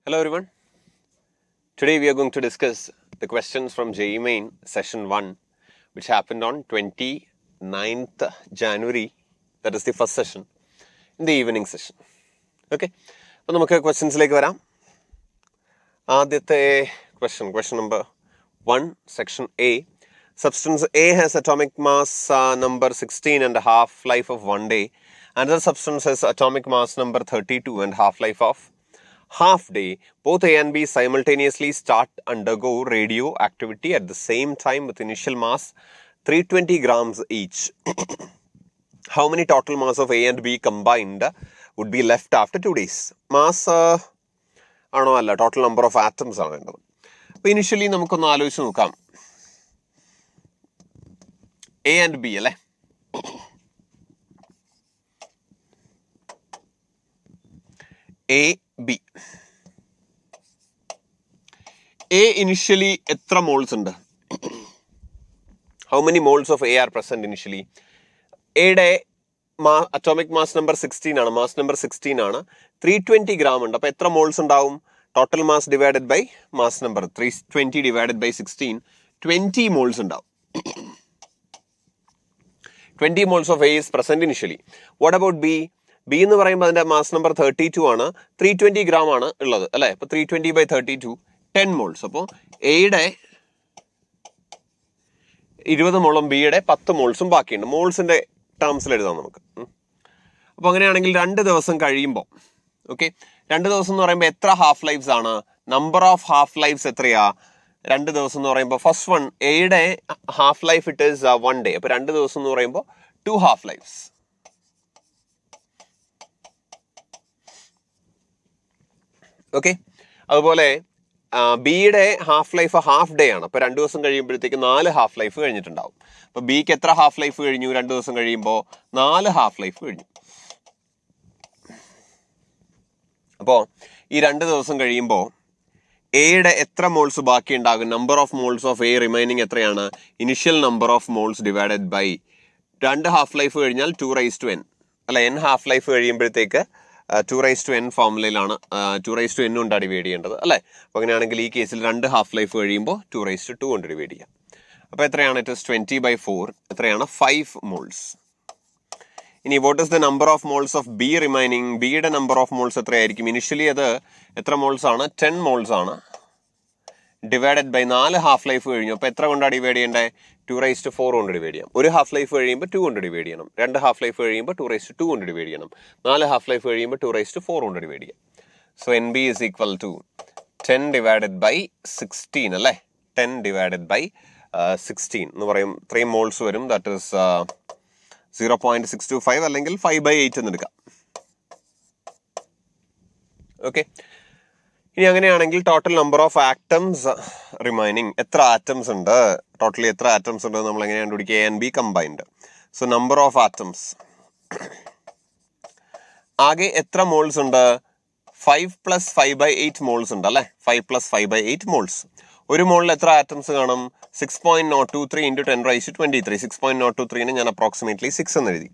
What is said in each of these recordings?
Hello everyone. Today we are going to discuss the questions from Jee Main session 1 which happened on 29th January. That is the first session in the evening session. Okay. അപ്പോൾ നമുക്ക് ക്വസ്റ്റ്യൻസിലേക്ക് വരാം. ആദ്യത്തെ question number 1, section A. Substance A has atomic mass number 16 and a half-life of 1 day. Another substance has atomic mass number 32 and half-life of half day. Both A and B simultaneously undergo radioactivity at the same time with initial mass 320 grams each. How many total mass of A and B combined would be left after 2 days? Mass ആണോ അല്ല, total number of atoms ആണ് വേണ്ടത്. അപ്പോൾ initially നമുക്കൊന്ന് ആലോചിച്ച് നോക്കാം. A and B അല്ലേ, A B. A initially എത്ര മോൾസ് ഉണ്ട്? How many moles of A R present initially? എയുടെ അറ്റോമിക് മാസ് നമ്പർ 16 ആണ്, മാസ് നമ്പർ 16 ആണ്. 320 ഗ്രാം ഉണ്ട്. അപ്പോൾ എത്ര മോൾസ് ഉണ്ടാവും? Total mass divided by mass number 320 divided by 16, 20 moles ഉണ്ടാവും. 20 moles of A is present initially. What about B? B എന്ന് പറയുമ്പോൾ അതിന്റെ മാസ് നമ്പർ 32 ആണ്, 320 ഗ്രാം ആണ് ഉള്ളത് അല്ലേ. അപ്പോൾ 320 by 32, 10 മോൾസ്. അപ്പോൾ എയുടെ 20 മോളും ബിയുടെ 10 മോൾസും ബാക്കിയുണ്ട്. മോൾസിന്റെ ടേംസിൽ എഴുതാം നമുക്ക്. അപ്പോൾ അങ്ങനെയാണെങ്കിൽ 2 ദിവസം കഴിയുമ്പോൾ, ഓക്കെ, 2 ദിവസം എന്ന് പറയുമ്പോൾ എത്ര ഹാഫ് ലൈഫ്സ് ആണ്? നമ്പർ ഓഫ് ഹാഫ് ലൈഫ്സ് എത്രയാ? 2 ദിവസം എന്ന് പറയുമ്പോൾ ഫസ്റ്റ് വൺ എയുടെ half life it is 1 day. അപ്പോൾ 2 ദിവസം എന്ന് പറയുമ്പോൾ 2 ഹാഫ് ലൈഫ്സ്. ഓക്കെ. അതുപോലെ ബിയുടെ ഹാഫ് ലൈഫ് ഹാഫ് ഡേ ആണ്. അപ്പോൾ 2 ദിവസം കഴിയുമ്പോഴത്തേക്ക് 4 ഹാഫ് ലൈഫ് കഴിഞ്ഞിട്ടുണ്ടാവും. അപ്പോൾ ബിക്ക് എത്ര ഹാഫ് ലൈഫ് കഴിഞ്ഞു? 2 ദിവസം കഴിയുമ്പോൾ 4 ഹാഫ് ലൈഫ് കഴിഞ്ഞു. അപ്പോൾ ഈ 2 ദിവസം കഴിയുമ്പോൾ എയുടെ എത്ര മോൾസ് ബാക്കി ഉണ്ടാകും? Number of moles of a remaining എത്രയാണ്? Initial number of moles divided by 2 half life കഴിഞ്ഞാൽ 2n അല്ല, n ഹാഫ് ലൈഫ് കഴിയുമ്പോഴത്തേക്ക് 2n ഫോർമുലയിലാണ് 2n കൊണ്ടാണ് ഡിവൈഡ് ചെയ്യേണ്ടത് അല്ലേ. അപ്പോൾ അങ്ങനെയാണെങ്കിൽ ഈ കേസിൽ 2 ഹാഫ് ലൈഫ് കഴിയുമ്പോൾ 2 കൊണ്ട് ഡിവൈഡ് ചെയ്യാം. അപ്പോൾ എത്രയാണ്? It is 20/4. എത്രയാണ്? 5 മോൾസ്. ഇനി what is the number of moles of B remaining? ബിയുടെ നമ്പർ ഓഫ് മോൾസ് എത്രയായിരിക്കും? ഇനിഷ്യലി അത് എത്ര മോൾസ് ആണ്? 10 മോൾസ് ആണ്. ഡിവൈഡഡ് ബൈ 4 ഹാഫ് ലൈഫ് കഴിഞ്ഞു. അപ്പോൾ എത്ര കൊണ്ടാണ് ഡിവൈഡ് ചെയ്യേണ്ടത്? 2/4 കൊണ്ട് ഡിവൈഡ് ചെയ്യാം. 1 ഹാഫ് ലൈഫ് കഴിയുമ്പോൾ 2 കൊണ്ട് ഡിവൈഡ് ചെയ്യണം. 2 ഹാഫ് ലൈഫ് കഴിയുമ്പോൾ 2/2 കൊണ്ട് ഡിവൈഡ് ചെയ്യണം. 4 ഹാഫ് ലൈഫ് കഴിയുമ്പോൾ 2/4 കൊണ്ട് ഡിവൈഡ് ചെയ്യാം. So N B is equal to 10 divided by 16 അല്ലേ. 10 ഡിവൈഡഡ് ബൈ 16 എന്ന് പറയും 3 മോൾസ് വരും. ദാറ്റ് ഇസ് 0.625 അല്ലെങ്കിൽ 5/8 എന്ന് എടുക്കാം. ഓക്കെ. ഇനി അങ്ങനെയാണെങ്കിൽ total number of atoms remaining, എത്ര ആറ്റംസ് ഉണ്ട്? ടോട്ടലി എത്ര ആറ്റംസ് ഉണ്ട് നമ്മൾ എങ്ങനെയാണ് കണ്ടുപിടിക്കുക? A and B combined. So number of atoms ആകെ എത്ര മോൾസ് ഉണ്ട്? 5 + 5/8 മോൾസ് ഉണ്ട് അല്ലെ. 5 + 5/8 മോൾസ്. ഒരു മോളിൽ എത്ര ആറ്റംസ് കാണും? 6.023 × 10⁻23. 6.023 ഞാൻ അപ്രോക്സിമേറ്റ്ലി 6 എന്ന് എഴുതി.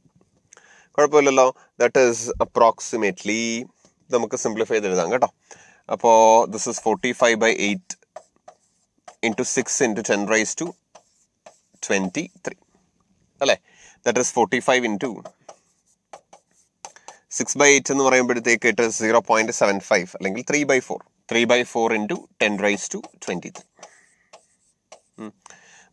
കുഴപ്പമില്ലല്ലോ. ദാറ്റ് ഈസ് അപ്രോക്സിമേറ്റ്ലി, നമുക്ക് സിംപ്ലിഫൈ ചെയ്ത് എഴുതാം കേട്ടോ. അപ്പോൾ ദിസ് ഇസ് 45/8 × 6 × 10⁻23 അല്ലേ. ദാറ്റ് ഈസ് 45 × 6/8 എന്ന് പറയുമ്പോഴത്തേക്ക് ഇറ്റ് ഈസ് 0.75 അല്ലെങ്കിൽ 3/4. 3/4 × 10⁻23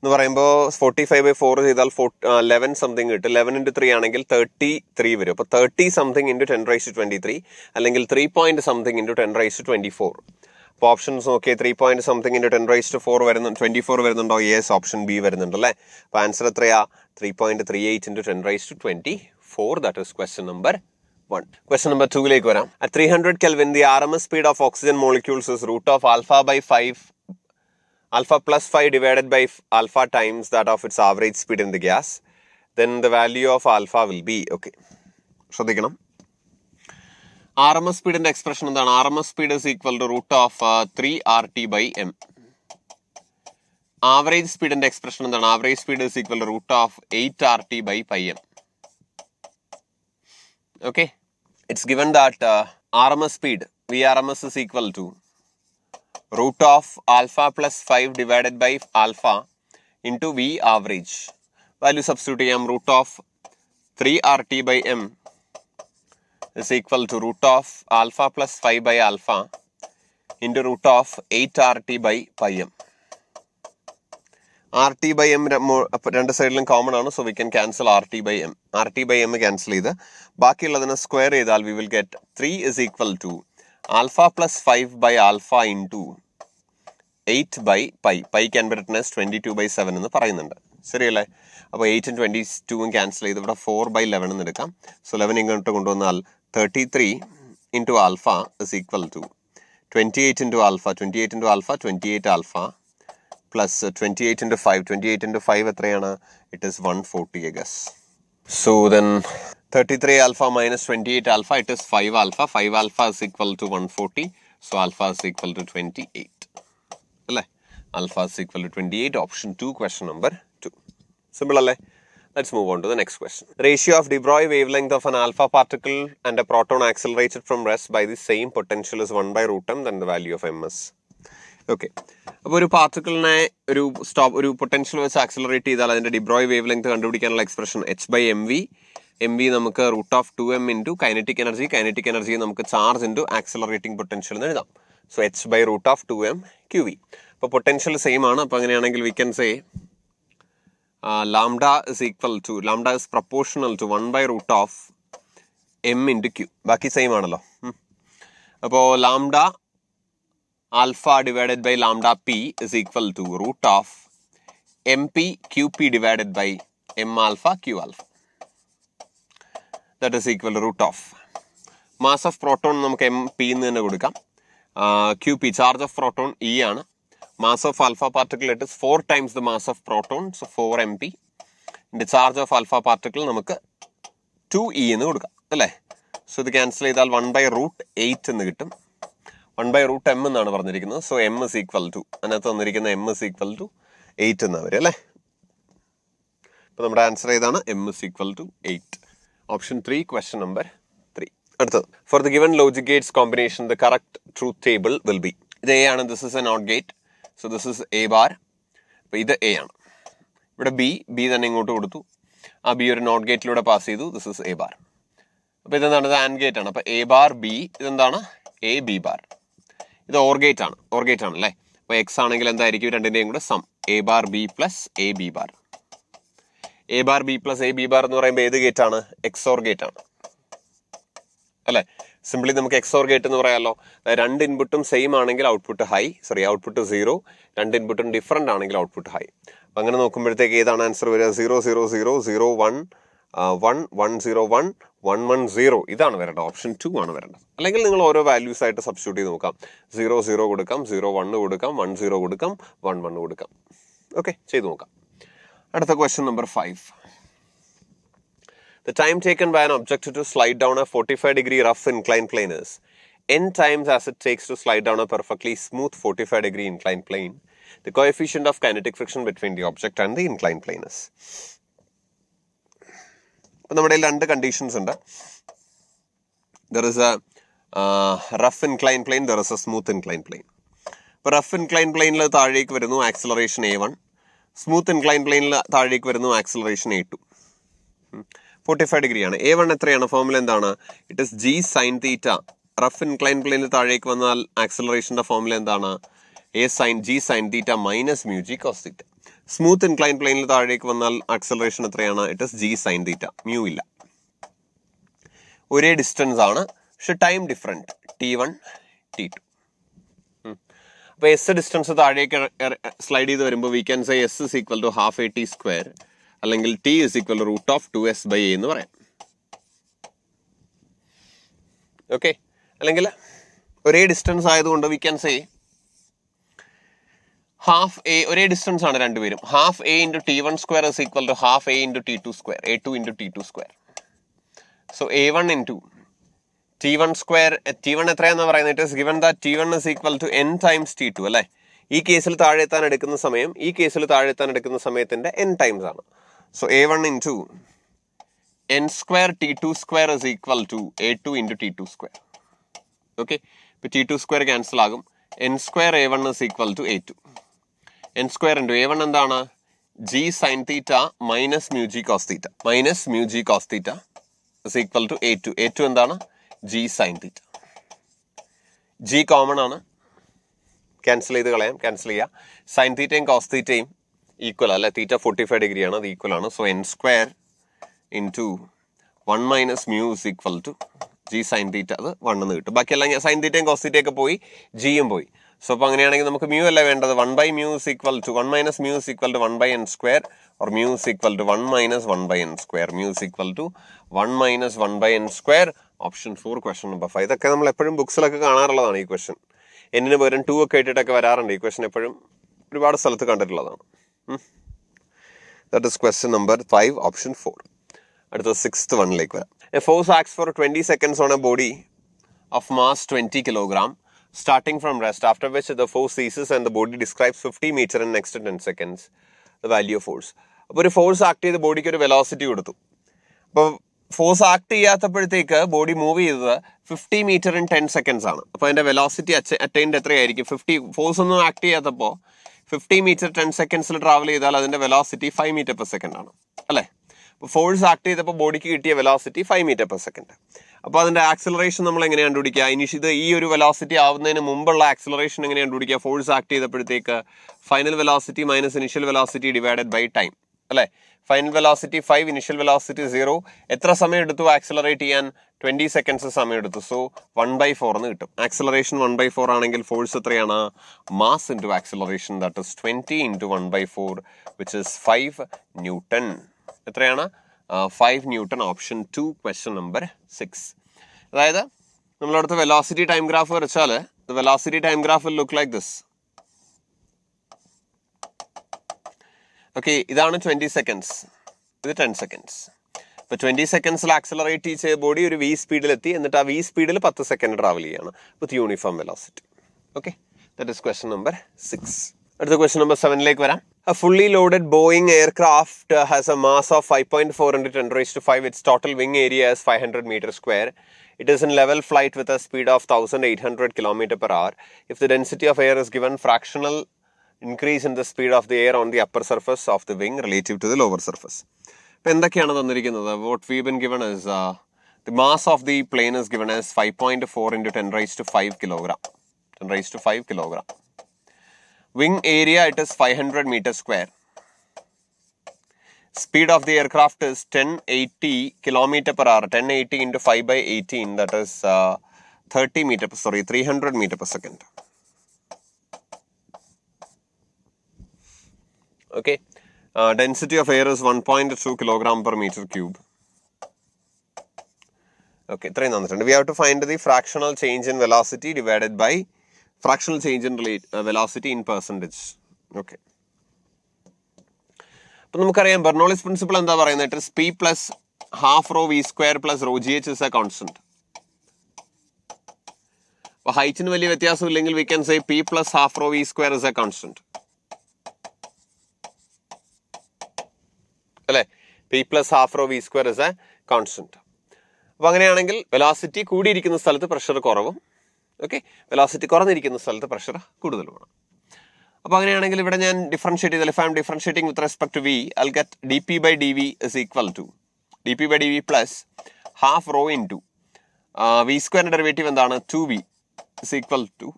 എന്ന് പറയുമ്പോൾ 45/4 ചെയ്താൽ 11 സംതിങ് കിട്ടും. 11 × 3 ആണെങ്കിൽ 33 വരും. അപ്പോൾ 30 സംതിങ് × 10⁻23 അല്ലെങ്കിൽ 3 point something × 10⁻24. അപ്പോൾ ഓപ്ഷൻസ് നോക്കിയാൽ 3 point something × 10⁻4 24 വരുന്നുണ്ടോ? യെസ്, ഓപ്ഷൻ ബി വരുന്നുണ്ട് അല്ലേ. അപ്പോൾ ആൻസർ എത്രയാ? 3.38 × 10⁻24. That is question number 1. Question number 2ലേക്ക് വരാം. At 300 Kelvin, the RMS speed of oxygen molecules is root of alpha plus 5 divided by alpha times that of its average speed in the gas. Then the value of alpha will be, okay, ശ്രദ്ധിക്കണം. RMS speed expression എന്താണ്? RMS speed is equal to root of 3RT/m. Average speed expression എന്താണ്? Average speed is equal to root of 8RT/m. Okay, it's given that RMS speed, VRMS is equal to root of alpha plus 5 divided by alpha into V average. Value substitute ചെയ്യാം. Root of 3RT by M is equal to root of alpha plus 5 by alpha into root of 8RT by pi M. RT by M രണ്ട് സൈഡിലും common ആണ്, so we can cancel RT by M. RT by M cancel ചെയ്ത് ബാക്കിയുള്ളതിനെ square ചെയ്താൽ we will get 3 is equal to alpha plus 5 by alpha into 8 by pi. Pi can be written as 22 by 7 എന്ന് പറയുന്നുണ്ട്. ശരിയല്ലേ? അപ്പോൾ 8 22 cancel ചെയ്ത് ഇവിടെ 4 by 11 എന്ന് എടുക്കാം. സോ 11 ഇങ്ങോട്ട് കൊണ്ടുവന്നാൽ 33 into alpha is equal to 28 into alpha, 28 into alpha, 28 alpha plus 28 into 5. 28 into 5 എത്രയാണ്? It is 140, I guess. So then 33 alpha minus 28 alpha, it is 5 alpha. 5 alpha is equal to 140. So alpha is equal to 28. അല്ലേ? Alpha is equal to 28. Option 2, question number 2. Simple അല്ലേ? Let's move on to the next question. Ratio of de Broglie wavelength of an alpha particle and a proton accelerated from rest by the same potential is 1 by root m, then the value of ms. Okay, അപ്പോൾ ഒരു പാർട്ടിക്കിളിനെ ഒരു potential വെച്ച് accelerate ചെയ്താൽ അതിന്റെ de Broglie wave length കണ്ടുപിടിക്കാനുള്ള expression h/mv. mv നമുക്ക് root of 2m into kinetic energy നമുക്ക് charge into accelerating potential എന്ന് എഴുതാം. So h by root of 2m qv. അപ്പോൾ പൊട്ടൻഷ്യൽ സെയിം ആണ്. അപ്പോൾ അങ്ങനെയാണെങ്കിൽ we can say lambda is proportional to 1 by root of m into q. ബാക്കി same ആണല്ലോ. അപ്പോൾ lambda alpha divided by lambda p is equal to root of mp qp divided by m alpha q alpha. That is equal to root of mass of proton നമുക്ക് mp എന്ന് തന്നെ കൊടുക്കാം. qp charge of proton e ആണ്. mass of alpha particle it is 4 times the mass of proton, so 4 mp. the charge of alpha particle നമുക്ക് 2e എന്ന് കൊടുക്കാം അല്ലേ? So ഇത് ക്യാൻസൽ ചെയ്താൽ 1 by root 8 എന്ന് കിട്ടും. 1 by root m എന്നാണ് പറഞ്ഞിരിക്കുന്നത്. So m is equal to അതിനകത്ത് തന്നിരിക്കുന്ന m is equal to 8 എന്നാണ് വരിക അല്ലേ? അപ്പോൾ നമ്മുടെ ആൻസർ ഏതാണ്? m is equal to 8. Option 3, question number 3. അടുത്തത്, for the given logic gates combination the correct truth table will be. ഇത് എ ആണ്. This is a NOT gate. So this is A bar. അപ്പോൾ ഇത് A ആണ്. ഇവിടെ B തന്നെ ഇങ്ങോട്ട് കൊടുത്തു. ആ ബി ഒരു നോട്ട് ഗേറ്റിലൂടെ പാസ് ചെയ്തു. This is A bar. അപ്പോൾ ഇതെന്താണ്? ഇത് ആൻഡ് ഗേറ്റ് ആണ്. അപ്പോൾ എ ബാർ ബി, ഇതെന്താണ്? A B bar. ഇത് ഓർ ഗേറ്റ് ആണ് അല്ലേ? അപ്പോൾ എക്സ് ആണെങ്കിൽ എന്തായിരിക്കും? രണ്ടിന്റെയും കൂടെ sum A bar B plus A B bar. A bar B plus A B bar എന്ന് പറയുമ്പോൾ ഏത് ഗേറ്റ് ആണ്? എക്സോർ ഗേറ്റ് ആണ് അല്ലേ? സിംപ്ലി നമുക്ക് എക്സോർ ഗേറ്റ് എന്ന് പറയാമല്ലോ. രണ്ട് ഇൻപുട്ടും സെയിം ആണെങ്കിൽ ഔട്ട്പുട്ട് 0. രണ്ട് ഇൻപുട്ടും ഡിഫറെന്റ് ആണെങ്കിൽ ഔട്ട്പുട്ട് ഹൈ. അപ്പം അങ്ങനെ നോക്കുമ്പോഴത്തേക്ക് ഏതാണ് ആൻസർ വരിക? 0 0 0 0 1 1 1 0 1 1 1 0. ഇതാണ് വരേണ്ടത്. ഓപ്ഷൻ 2 ആണ് വരേണ്ടത്. അല്ലെങ്കിൽ നിങ്ങൾ ഓരോ വാല്യൂസ് ആയിട്ട് സബ്സ്റ്റിറ്റ്യൂട്ട് ചെയ്ത് നോക്കാം. 0 0 കൊടുക്കാം, 0 1 കൊടുക്കാം, 1 0 കൊടുക്കാം, 1 1 കൊടുക്കാം. ഓക്കെ, ചെയ്ത് നോക്കാം. അടുത്ത question number 5. The time taken by an object to slide down a 45-degree rough inclined plane is n times as it takes to slide down a perfectly smooth 45-degree inclined plane. The coefficient of kinetic friction between the object and the inclined plane is. അപ്പോൾ നമ്മുടെ രണ്ട് conditions ഉണ്ട്. There is a rough incline plane, there is a smooth incline plane. ഇപ്പോൾ rough incline പ്ലെയിനിൽ താഴേക്ക് വരുന്നു acceleration A1. Smooth incline പ്ലെയിനിൽ താഴേക്ക് വരുന്നു ആക്സിലറേഷൻ A2. 45 ഡിഗ്രി ആണ്. A1 എത്രയാണ്? ഫോർമുല എന്താണ്? It is G sin theta. Rough incline പ്ലെയിനിൽ താഴേക്ക് വന്നാൽ ആക്സിലറേഷന്റെ ഫോർമുല എന്താണ്? G sin theta minus mu G cos തീറ്റ. സ്മൂത്ത് ഇൻക്ലൈൻ പ്ലെയിനിൽ താഴേക്ക് വന്നാൽ ആക്സിലറേഷൻ എത്രയാണ്? It is G sin theta. Mu ഇല്ല. ഒരേ ഡിസ്റ്റൻസ് ആണ്, പക്ഷെ ടൈം ഡിഫറെന്റ്. T1 T2. അപ്പോൾ എസ് ഡിസ്റ്റൻസ് താഴേക്ക് സ്ലൈഡ് ചെയ്ത് വരുമ്പോൾ V can say S is equal to half AT square, അല്ലെങ്കിൽ T is equal to root of 2S by A എന്ന് പറയാം. ഓക്കെ, അല്ലെങ്കിൽ ഒരേ ഡിസ്റ്റൻസ് ആയതുകൊണ്ട് V can say half A. ഒരേ ഡിസ്റ്റൻസ് ആണ് രണ്ടുപേരും. Half A into T1 square is equal to half A into T2 square, A2 into T2 square. So A1 into T1 square, T1 എത്രയാണെന്ന് പറയുന്നത്? It is given that T1 is equal to n times T2 അല്ലേ? ഈ കേസിൽ താഴെത്താൻ എടുക്കുന്ന സമയം ഈ കേസിൽ താഴെത്താൻ എടുക്കുന്ന സമയത്തിന്റെ n ടൈംസ് ആണ്. So A1 into n square T2 square is equal to A2 into T2 square. Okay, ഇപ്പോൾ T2 square ക്യാൻസൽ ആകും. n square a1 is equal to a2. n square into a1 എന്താണ്? g sin theta minus mu g cos theta. Minus mu g cos theta is equal to a2. a2 എന്താണ്? g sin theta. g common ആണ്. Cancel ചെയ്ത് കളയാം. Cancel ചെയ്യുക. Sign തീറ്റയും cos തീറ്റയും equal അല്ലെ? തീറ്റ 45 degree ആണ്. അത് ഈക്വൽ ആണ്. So n square into 1 minus mu is equal to g sin theta. അത് 1 എന്ന് കിട്ടും. ബാക്കിയെല്ലാം സൈൻ തീറ്റയും കോസ് തീറ്റയൊക്കെ പോയി, ജിയും പോയി. സോ അപ്പോൾ അങ്ങനെയാണെങ്കിൽ നമുക്ക് മ്യൂ അല്ല വേണ്ടത്. 1 by mu is equal to 1 minus mu is equal to 1 by n square or mu is equal to 1 minus 1 by n square. Mu is equal to 1 minus 1 by n square. Option 4 question number 5. ഇതൊക്കെ നമ്മൾ എപ്പോഴും ബുക്സിലൊക്കെ കാണാറുള്ളതാണ് ഈ question. എന്നിന് പകരം 2 ഒക്കെ ഇട്ടിട്ടൊക്കെ വരാറുണ്ട്. ഈ question എപ്പോഴും ഒരുപാട് സ്ഥലത്ത് കണ്ടിട്ടുള്ളതാണ്. That is question number 5, option 4. അടുത്ത 6th വണ്ണിലേക്ക് വരാം. A force acts for 20 seconds on a body of mass 20 kilogram starting from rest, after which the force ceases and the body describes 50 meter in next 10 seconds. The value of force. അപ്പോൾ ഒരു force act ചെയ്ത് ബോഡിക്ക് ഒരു velocity കൊടുത്തു. അപ്പോൾ force act ചെയ്യാത്തപ്പോഴത്തേക്ക് body move ചെയ്തത് 50 metre in 10 seconds ആണ്. അപ്പോൾ അതിന്റെ വെലോസിറ്റി അറ്റൈൻഡ് എത്രയായിരിക്കും? 50. ഫോഴ്സ് ഒന്നും ആക്ട് ചെയ്യാത്തപ്പോൾ 50 മീറ്റർ 10 സെക്കൻഡ്സിൽ ട്രാവൽ ചെയ്താൽ അതിന്റെ വെലോസിറ്റി 5 മീറ്റർ പെർ സെക്കൻഡ് ആണ് അല്ലേ? ഫോഴ്സ് ആക്ട് ചെയ്തപ്പോൾ ബോഡിക്ക് കിട്ടിയ വെലോസിറ്റി 5 മീറ്റർ പെർ സെക്കൻഡ്. അപ്പോൾ അതിന്റെ ആക്സിലറേഷൻ നമ്മൾ എങ്ങനെ കണ്ടുപിടിക്കുക? ഇത് ഈ ഒരു വെലോസിറ്റി ആവുന്നതിന് മുമ്പുള്ള ആക്സിലറേഷൻ എങ്ങനെ കണ്ടുപിടിക്കുക? ഫോഴ്സ് ആക്ട് ചെയ്തപ്പോഴത്തേക്ക് final velocity minus initial velocity divided by time അല്ലേ? Final velocity 5, initial velocity 0. എത്ര സമയം എടുത്തു ആക്സിലറേറ്റ് ചെയ്യാൻ? 20 സെക്കൻഡ്സ് സമയം എടുത്തു. സോ 1/4 എന്ന് കിട്ടും. ആക്സിലറേഷൻ 1/4 ആണെങ്കിൽ ഫോഴ്സ് എത്രയാണ്? Mass into acceleration, that is 20 into 1/4 which is 5 newton. എത്രയാണ്? 5 ന്യൂട്ടൺ. Option 2 question number 6. അതായത് നമ്മളടുത്ത് വെലോസിറ്റി ടൈം ഗ്രാഫ് വരച്ചാൽ velocity time graph will look like this. Okay, ഇതാണ് 20 സെക്കൻഡ്സ്, ഇത് 10 സെക്കൻഡ്സ്. ഇപ്പോൾ 20 സെക്കൻഡ്സിൽ ആക്സിലറേറ്റ് ചെയ്ത ബോഡി ഒരു v സ്പീഡിലെത്തി, എന്നിട്ട് ആ v സ്പീഡിൽ 10 സെക്കൻഡ് ട്രാവൽ ചെയ്യാണ് with uniform velocity. Okay, that is question number 6. അടുത്ത ക്വസ്റ്റ്യൻ നമ്പർ 7ലേക്ക് വരാം. A fully loaded Boeing aircraft has a mass of 5.4 into 10 raised to 5. Its total wing area is 500 meters square. It is in level flight with a speed of 1800 km per hour. If the density of air is given, fractional increase in the speed of the air on the upper surface of the wing relative to the lower surface. ഇപ്പോൾ എന്തൊക്കെയാണ് തന്നിരിക്കുന്നത്? What we've been given is the mass of the plane is given as 5.4 into 10 raised to 5 kilogram. 10 raised to 5 kilogram. Wing area, it is 500 meters square. Speed of the aircraft is 1080 km per hour. 1080 into 5 by 18, that is 300 meter per second. Okay, density of air is 1.2 kilogram per meter cube. Okay, we have to find the fractional change in velocity divided by fractional change in velocity in percentage. Okay. അപ്പോൾ നമുക്കറിയാം Bernoulli's principle എന്താ പറയുന്നത്? It is P plus half raw V square plus rho GH is A constant. അപ്പോൾ ഹൈറ്റിന് വലിയ വ്യത്യാസം ഇല്ലെങ്കിൽ V can say P plus half raw V square is A constant അല്ലേ? P plus half raw V square is A constant. അപ്പോൾ അങ്ങനെയാണെങ്കിൽ velocity കൂടിയിരിക്കുന്ന സ്ഥലത്ത് pressure കുറവും, ഓക്കെ, വെലോസിറ്റി കുറഞ്ഞിരിക്കുന്ന സ്ഥലത്ത് പ്രഷർ കൂടുതലുമാണ്. അപ്പോൾ അങ്ങനെയാണെങ്കിൽ ഇവിടെ ഞാൻ ഡിഫറൻഷിയേറ്റ് ചെയ്താൽ, if I am differentiating with respect to V, I will get dP by dV is equal to dP by dV plus half rho into V സ്ക്വയറിന്റെ ഡെറിവേറ്റീവ് എന്താണ്? 2V is equal to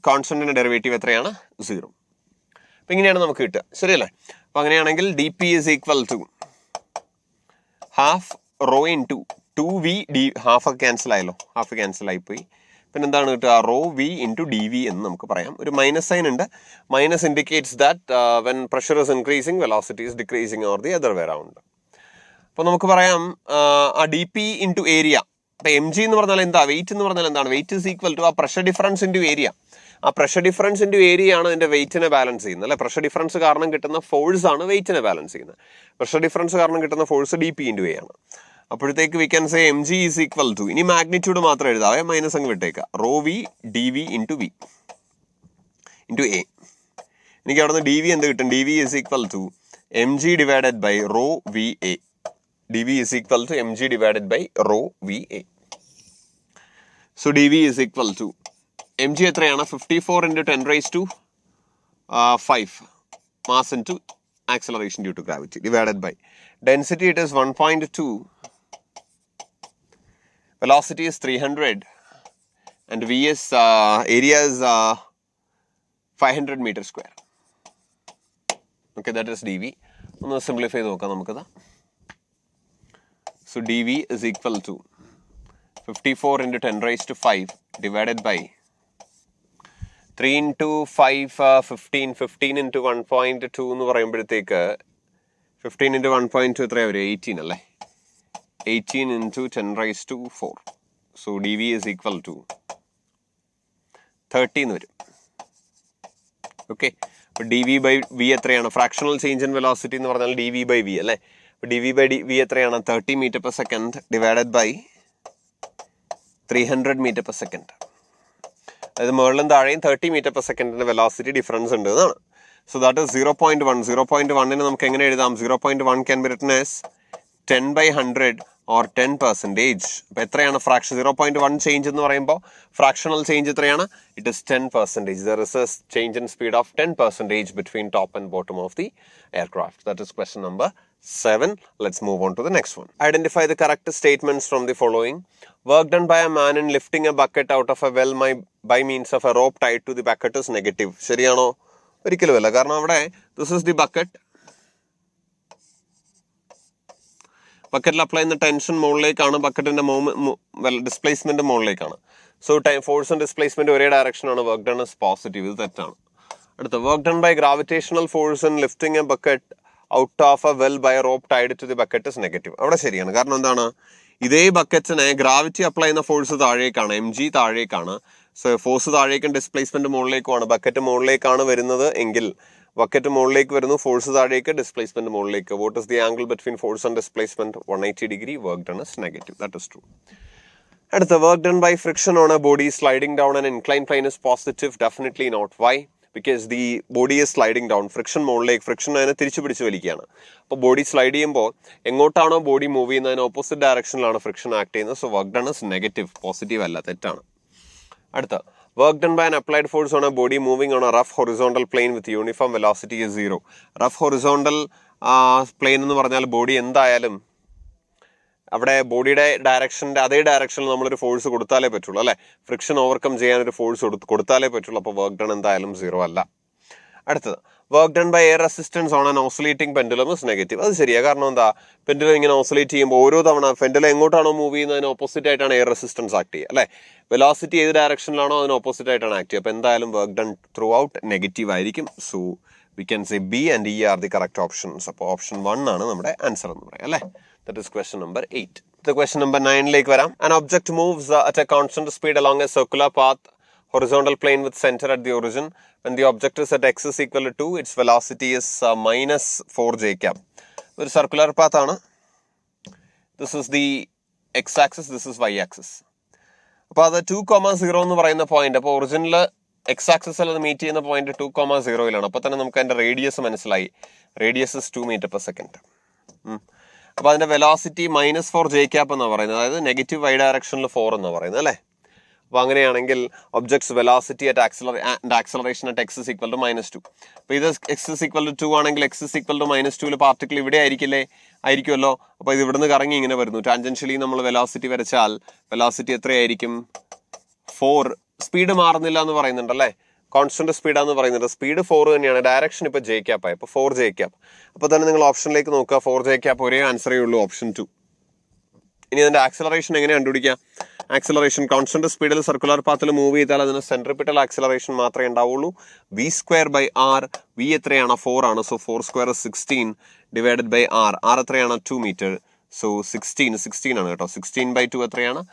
കോൺസ്റ്റന്റിന്റെ derivative എത്രയാണ്? 0. അപ്പം ഇങ്ങനെയാണ് നമുക്ക് കിട്ടുക, ശരിയല്ലേ? അപ്പം അങ്ങനെയാണെങ്കിൽ dP is equal to half rho into 2V d, half cancel ആയല്ലോ, ഹാഫ് ക്യാൻസൽ ആയിപ്പോയി. പിന്നെ എന്താണ് കിട്ടുക? Rho V into D V എന്ന് നമുക്ക് പറയാം. ഒരു മൈനസ് സൈൻ ഉണ്ട്. Minus indicates that when pressure is increasing velocity is decreasing or the other way around. അപ്പോൾ നമുക്ക് പറയാം ആ ഡി പി ഇൻറ്റു ഏരിയ. അപ്പോൾ എം ജി എന്ന് പറഞ്ഞാൽ എന്താ? വെയിറ്റ് എന്ന് പറഞ്ഞാൽ എന്താണ്? വെയിറ്റ് ഇസ് ഈക്വൽ ടു ആ പ്രഷർ ഡിഫറൻസ് ഇൻറ്റു ഏരിയ. ആ പ്രഷർ ഡിഫറൻസ് ഇൻറ്റു ഏരിയ ആണ് ഇതിൻ്റെ വെയിറ്റിനെ ബാലൻസ് ചെയ്യുന്നത് അല്ലെ? പ്രഷർ ഡിഫറൻസ് കാരണം കിട്ടുന്ന ഫോഴ്സ് ആണ് വെയിറ്റിനെ ബാലൻസ് ചെയ്യുന്നത്. പ്രഷർ ഡിഫറൻസ് കാരണം കിട്ടുന്ന force D P into A ആണ്. അപ്പോഴത്തേക്ക് we can say M G is equal to, ഇനി മാഗ്നിറ്റ്യൂഡ് മാത്രം എഴുതാവേ, മൈനസ് അങ്ങ് വിട്ടേക്കാം, rho V D V into V into A. എനിക്ക് അവിടെ നിന്ന് ഡി വി എന്ത് കിട്ടും? D V is equal to M G divided by rho V A. D V is equal to M G divided by rho V A. So D V is equal to mg എത്രയാണ് 54 into 10 raised to 5 mass into acceleration due to gravity divided by density, it is 1.2, velocity is 300, and v is area is 500 meters square. Okay, that is dv. ഒന്ന് simplify ചെയ്ത് നോക്കാം നമുക്കത്. So dv is equal to 54 into 10 raised to 5 divided by 3 into 5 15 15 into 1.2 എന്ന് പറയുമ്പോഴത്തേക്ക് 15 into 1.2 എത്രയാണ് വരും? 18 അല്ലേ? 18 into 10 raised to 4. So dv is equal to 30 എന്ന് വരും. ഓക്കെ, അപ്പോൾ ഡി വി ബൈ വി എത്രയാണ്? ഫ്രാക്ഷണൽ ചേഞ്ച് ഇൻ വെലോസിറ്റി എന്ന് പറഞ്ഞാൽ ഡി വി ബൈ വി അല്ലേ? അപ്പോൾ ഡി വി ബൈ വി എത്രയാണ്? 30 meter per second divided by 300 meter per second. അതായത് മുകളിലും താഴെയും 30 meter per second velocity difference ഉണ്ട് എന്നാണ്. So that is 0.1. 0.1 നമുക്ക് എങ്ങനെ എഴുതാം? 0.1 can be written as 10/100 or 10%. അപ്പോൾ എത്രയാണ് ഫ്രാക്ഷൻ? 0.1 ചേഞ്ച് എന്ന് പറയുമ്പോൾ ഫ്രാക്ഷണൽ ചേഞ്ച് എത്രയാണ്? It is 10%. There is a change in speed of 10% between top and bottom of the aircraft. That is question number 7. Let's move on to the next one. Identify the correct statements from the following. Work done by a man in lifting a bucket out of a well by means of a rope tied to the bucket is negative. ശരിയാണോ? ഒരിക്കലും അല്ല. കാരണം അവിടെ this is the bucket. ബക്കറ്റിൽ apply ചെയ്യുന്ന tension മുകളിലേക്കാണ്, ബക്കറ്റിന്റെ displacement മുകളിലേക്കാണ്. സോ ഫോഴ്സ് ആൻഡ് ഡിസ്പ്ലേസ്മെന്റ് ഒരേ ഡയറക്ഷനാണ്. Work done is positive. ഇത് തെറ്റാണ്. അടുത്ത work done by gravitational force in lifting a bucket out of a well by rope tied to the bucket is negative. അവിടെ ശരിയാണ്. കാരണം എന്താണ്? ഇതേ ബക്കറ്റിനെ ഗ്രാവിറ്റി അപ്ലൈ ചെയ്യുന്ന ഫോഴ്സ് താഴേക്കാണ്, എം ജി താഴേക്കാണ്. സോ ഫോഴ്സ് താഴേക്കും ഡിസ്പ്ലേസ്മെന്റ് മുകളിലേക്കുമാണ്. ബക്കറ്റ് മുകളിലേക്കാണ് വരുന്നത് എങ്കിൽ ബക്കറ്റ് മുകളിലേക്ക് വരുന്നു, ഫോഴ്സ് താഴേക്ക്, ഡിസ്പ്ലേസ്മെന്റ് മുകളിലേക്ക്. What is the angle between force and displacement? 180 degree. Work done is negative. That is true. അടുത്ത work done by friction on a body sliding down an incline plane is positive. Definitely not. Why? Because the body is sliding down. Friction മുകളിലേക്ക്, friction അതിനെ തിരിച്ചു പിടിച്ച് വലിക്കുകയാണ്. അപ്പോൾ body slide ചെയ്യുമ്പോൾ എങ്ങോട്ടാണോ body move ചെയ്യുന്നത് അതിന് opposite ഡയറക്ഷനിലാണ് friction act ചെയ്യുന്നത്. So work done is negative. Positive അല്ല, തെറ്റാണ്. അടുത്ത work done by an applied force on a body moving on a rough horizontal plane with uniform velocity is 0. Rough horizontal plane എന്ന് പറഞ്ഞാൽ body എന്തായാലും അവിടെ ബോഡിയുടെ ഡയറക്ഷൻ്റെ അതേ ഡയറക്ഷനിൽ നമ്മളൊരു ഫോഴ്സ് കൊടുത്താലേ പറ്റുള്ളൂ അല്ലേ? ഫ്രിക്ഷൻ ഓവർകം ചെയ്യാൻ ഒരു ഫോഴ്സ് കൊടുത്താലേ പറ്റുള്ളൂ. അപ്പോൾ വർക്ക് ഡൺ എന്തായാലും 0 അല്ല. അടുത്തത് work done by air resistance on an oscillating pendulum is negative. അത് ശരിയാ. കാരണം എന്താ? പെൻഡുലം ഇങ്ങനെ ഓസിലേറ്റ് ചെയ്യുമ്പോൾ ഓരോ തവണ പെൻഡുലം എങ്ങോട്ടാണോ മൂവ് ചെയ്യുന്നത് അതിന് ഓപ്പോസിറ്റ് ആയിട്ടാണ് എയർ റെസിസ്റ്റൻസ് ആക്ട് ചെയ്യുക അല്ലേ? വെലോസിറ്റി ഏത് ഡയറക്ഷനിലാണോ അതിന് ഓപ്പോസിറ്റ് ആയിട്ടാണ് ആക്ട് ചെയ്യുക. അപ്പോൾ എന്തായാലും work done throughout negative ആയിരിക്കും. So we can say B and E are the correct options. അപ്പോൾ ഓപ്ഷൻ 1 ആണ് നമ്മുടെ ആൻസർ എന്ന് പറയാം അല്ലേ? That is question number 8. Question number 9 വരാം. An object moves at a constant speed along a circular path horizontal plane with center at the origin. When the object is at x is equal to 2, its velocity is minus 4 j cap. ഒരു circular path ആണ്. This is the X axis, this is Y axis. അപ്പോൾ അത് 2,0 എന്ന് പറയുന്ന point. അപ്പോൾ original X ആക്സിസിൽ അത് meet ചെയ്യുന്ന പോയിന്റ് 2,0 അപ്പോൾ തന്നെ നമുക്ക് അതിന്റെ റേഡിയസ് മനസ്സിലായി. Radius is 2 meter per second. അപ്പോൾ അതിന്റെ വെലോസിറ്റി -4 j cap എന്നാണ് പറയുന്നത്. അതായത് നെഗറ്റീവ് വൈ ഡയറക്ഷനിൽ 4 എന്നാണ് പറയുന്നത് അല്ലേ? അപ്പോൾ അങ്ങനെയാണെങ്കിൽ objects velocity at acceleration at X is equal to -2. അപ്പോൾ ഇത് എക്സ് ഇസ് ഈക്വൽ ടു 2 ആണെങ്കിൽ X is equal to -2 particle ഇവിടെ ആയിരിക്കുമല്ലോ. അപ്പോൾ ഇത് ഇവിടുന്ന് കറങ്ങി ഇങ്ങനെ വരുന്നു. ടാൻജൻഷ്യലി നമ്മൾ വെലോസിറ്റി വരച്ചാൽ വെലോസിറ്റി എത്രയായിരിക്കും? 4. സ്പീഡ് മാറുന്നില്ല എന്ന് പറയുന്നുണ്ടല്ലേ? കോൺസ്റ്റന്റ് സ്പീഡാന്ന് പറയുന്നുണ്ട്. സ്പീഡ് 4 തന്നെയാണ്. ഡയറക്ഷൻ ഇപ്പോൾ ജെ ക്യാപ്പ് ആയി. അപ്പോൾ 4 j cap. അപ്പോൾ തന്നെ നിങ്ങൾ ഓപ്ഷനിലേക്ക് നോക്കുക. 4 j cap ഒരേ ആൻസറേ ഉള്ളൂ, ഓപ്ഷൻ 2. ഇനി അതിന്റെ ആക്സലറേഷൻ എങ്ങനെ കണ്ടുപിടിക്കാം? ആക്സലറേഷൻ കോൺസ്റ്റന്റ് സ്പീഡിൽ സർക്കുലർ പാത്തിൽ മൂവ് ചെയ്താൽ അതിന് സെൻട്രിപിറ്റൽ ആക്സലറേഷൻ മാത്രമേ ഉണ്ടാവുള്ളൂ. v²/r. v എത്രയാണ്? 4 ആണ്. So 4² 16 divided by r. r എത്രയാണ്? 2 meter. സോ 16 ആണ് കേട്ടോ. 16/2 എത്രയാണ്?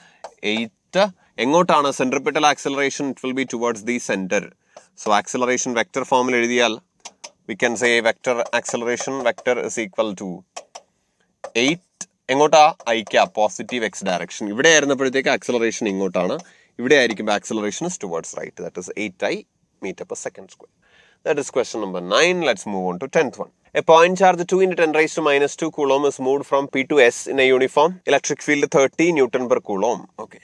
8. എങ്ങോട്ടാണ് centripetal acceleration? It will be towards the centre. So acceleration vector ഫോമിൽ എഴുതിയാൽ we can say vector acceleration vector is equal to 8. എങ്ങോട്ടാ? I cap, positive X direction. ഇവിടെ ആയിരുന്നപ്പോഴത്തേക്ക് ആക്സലറേഷൻ ഇങ്ങോട്ടാണ്. ഇവിടെ ആയിരിക്കുമ്പോൾ acceleration is towards right. That is 8i meter per second square. That is question number 9. Let's move on to 10th one. A point charge 2 × 10⁻² coulomb is moved from P to S in a uniform electric field 30 Newton per coulomb. Okay.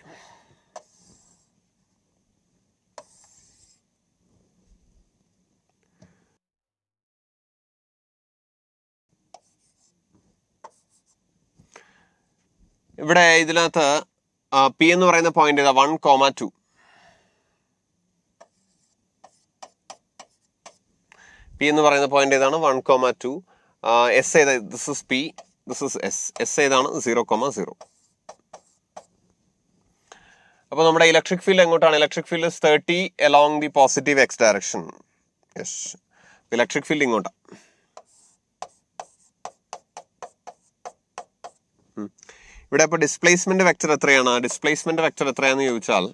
ഇവിടെ ഇതിനകത്ത് P എന്ന് പറയുന്ന point ഏതാ 1,2. P എന്ന് പറയുന്ന point ഏതാണ് 1,2. S ഏതാ? This is P, this is S. S ഏതാണ് 0,0. അപ്പോൾ നമ്മുടെ ഇലക്ട്രിക് ഫീൽഡ് എങ്ങോട്ടാണ്? Electric field 30 along the positive x direction. Yes, electric field ഇങ്ങോട്ടാണ്. ഇവിടെ ഇപ്പോൾ ഡിസ്പ്ലേസ്മെന്റ് വെക്ടർ എത്രയാണ്? ഡിസ്പ്ലേസ്മെന്റ് വെക്ടർ എത്രയാണെന്ന് ചോദിച്ചാൽ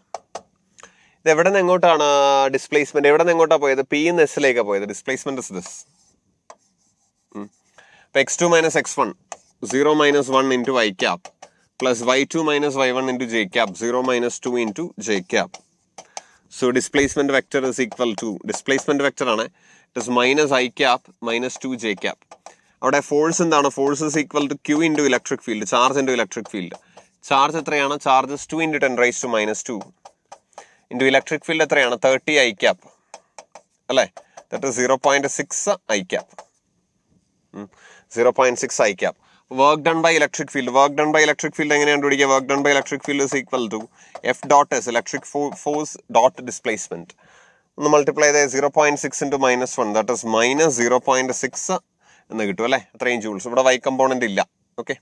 ഇത് എവിടെ നിന്ന് എങ്ങോട്ടാണ് ഡിസ്പ്ലേസ്മെന്റ്? എവിടെ നിന്ന് എങ്ങോട്ടാണ് പോയത്? പി എന്ന് എസിലേക്കാണ് പോയത്. Displacement is this. അപ്പോൾ x2 minus x1 0 minus 1 into y cap plus y2 minus y1 into j cap 0 minus 2 into j cap. So displacement vector is equal to, displacement vector ആണ്, it is minus I cap minus 2 j cap. അവിടെ force എന്താണ്? Force is equal to q into electric field, charge into electric field. Charge എത്രയാണ്? Charge 2 into 10 raised to minus 2 into electric field എത്രയാണ്? 30 I cap അല്ലേ? that is 0.6 I cap. 0.6 I cap. Work done by electric field. Work done by electric field എങ്ങനെയാണ് കണ്ടുപിടിക്കുക? Work done by electric field is equal to F dot S, electric force dot displacement. ഒന്ന് multiply ചെയ്ത് 0.6 into minus 1, that is minus 0.6 എന്ന് കിട്ടും അല്ലേ? അത്രയും joules. ഇവിടെ y component ഇല്ല. Okay,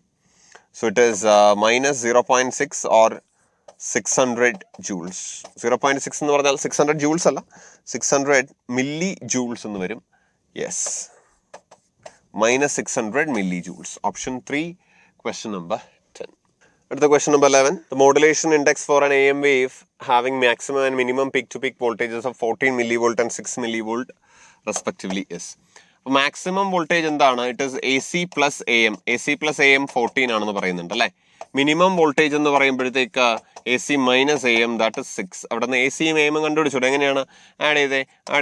so it is minus 0.6 or 600 joules. 0.6 എന്ന് പറഞ്ഞാൽ 600 joules അല്ല, 600 milli joules എന്ന് വരും. Yes, minus 600 millijoules. Option 3, question number 10. അടുത്ത question number 11. The modulation index for an AM wave having maximum and minimum peak-to-peak voltages of 14 millivolt and 6 millivolt respectively is. Maximum voltage എന്താണ്? It is AC plus AM. AC plus AM 14 ആണെന്ന് പറയുന്നുണ്ട് അല്ലേ? Minimum voltage എന്ന് പറയുമ്പോഴത്തേക്ക് AC minus AM, that is 6. അവിടെ നിന്ന് AC യും AM കണ്ടുപിടിച്ചോട്ടെ. എങ്ങനെയാണ്? ആഡ്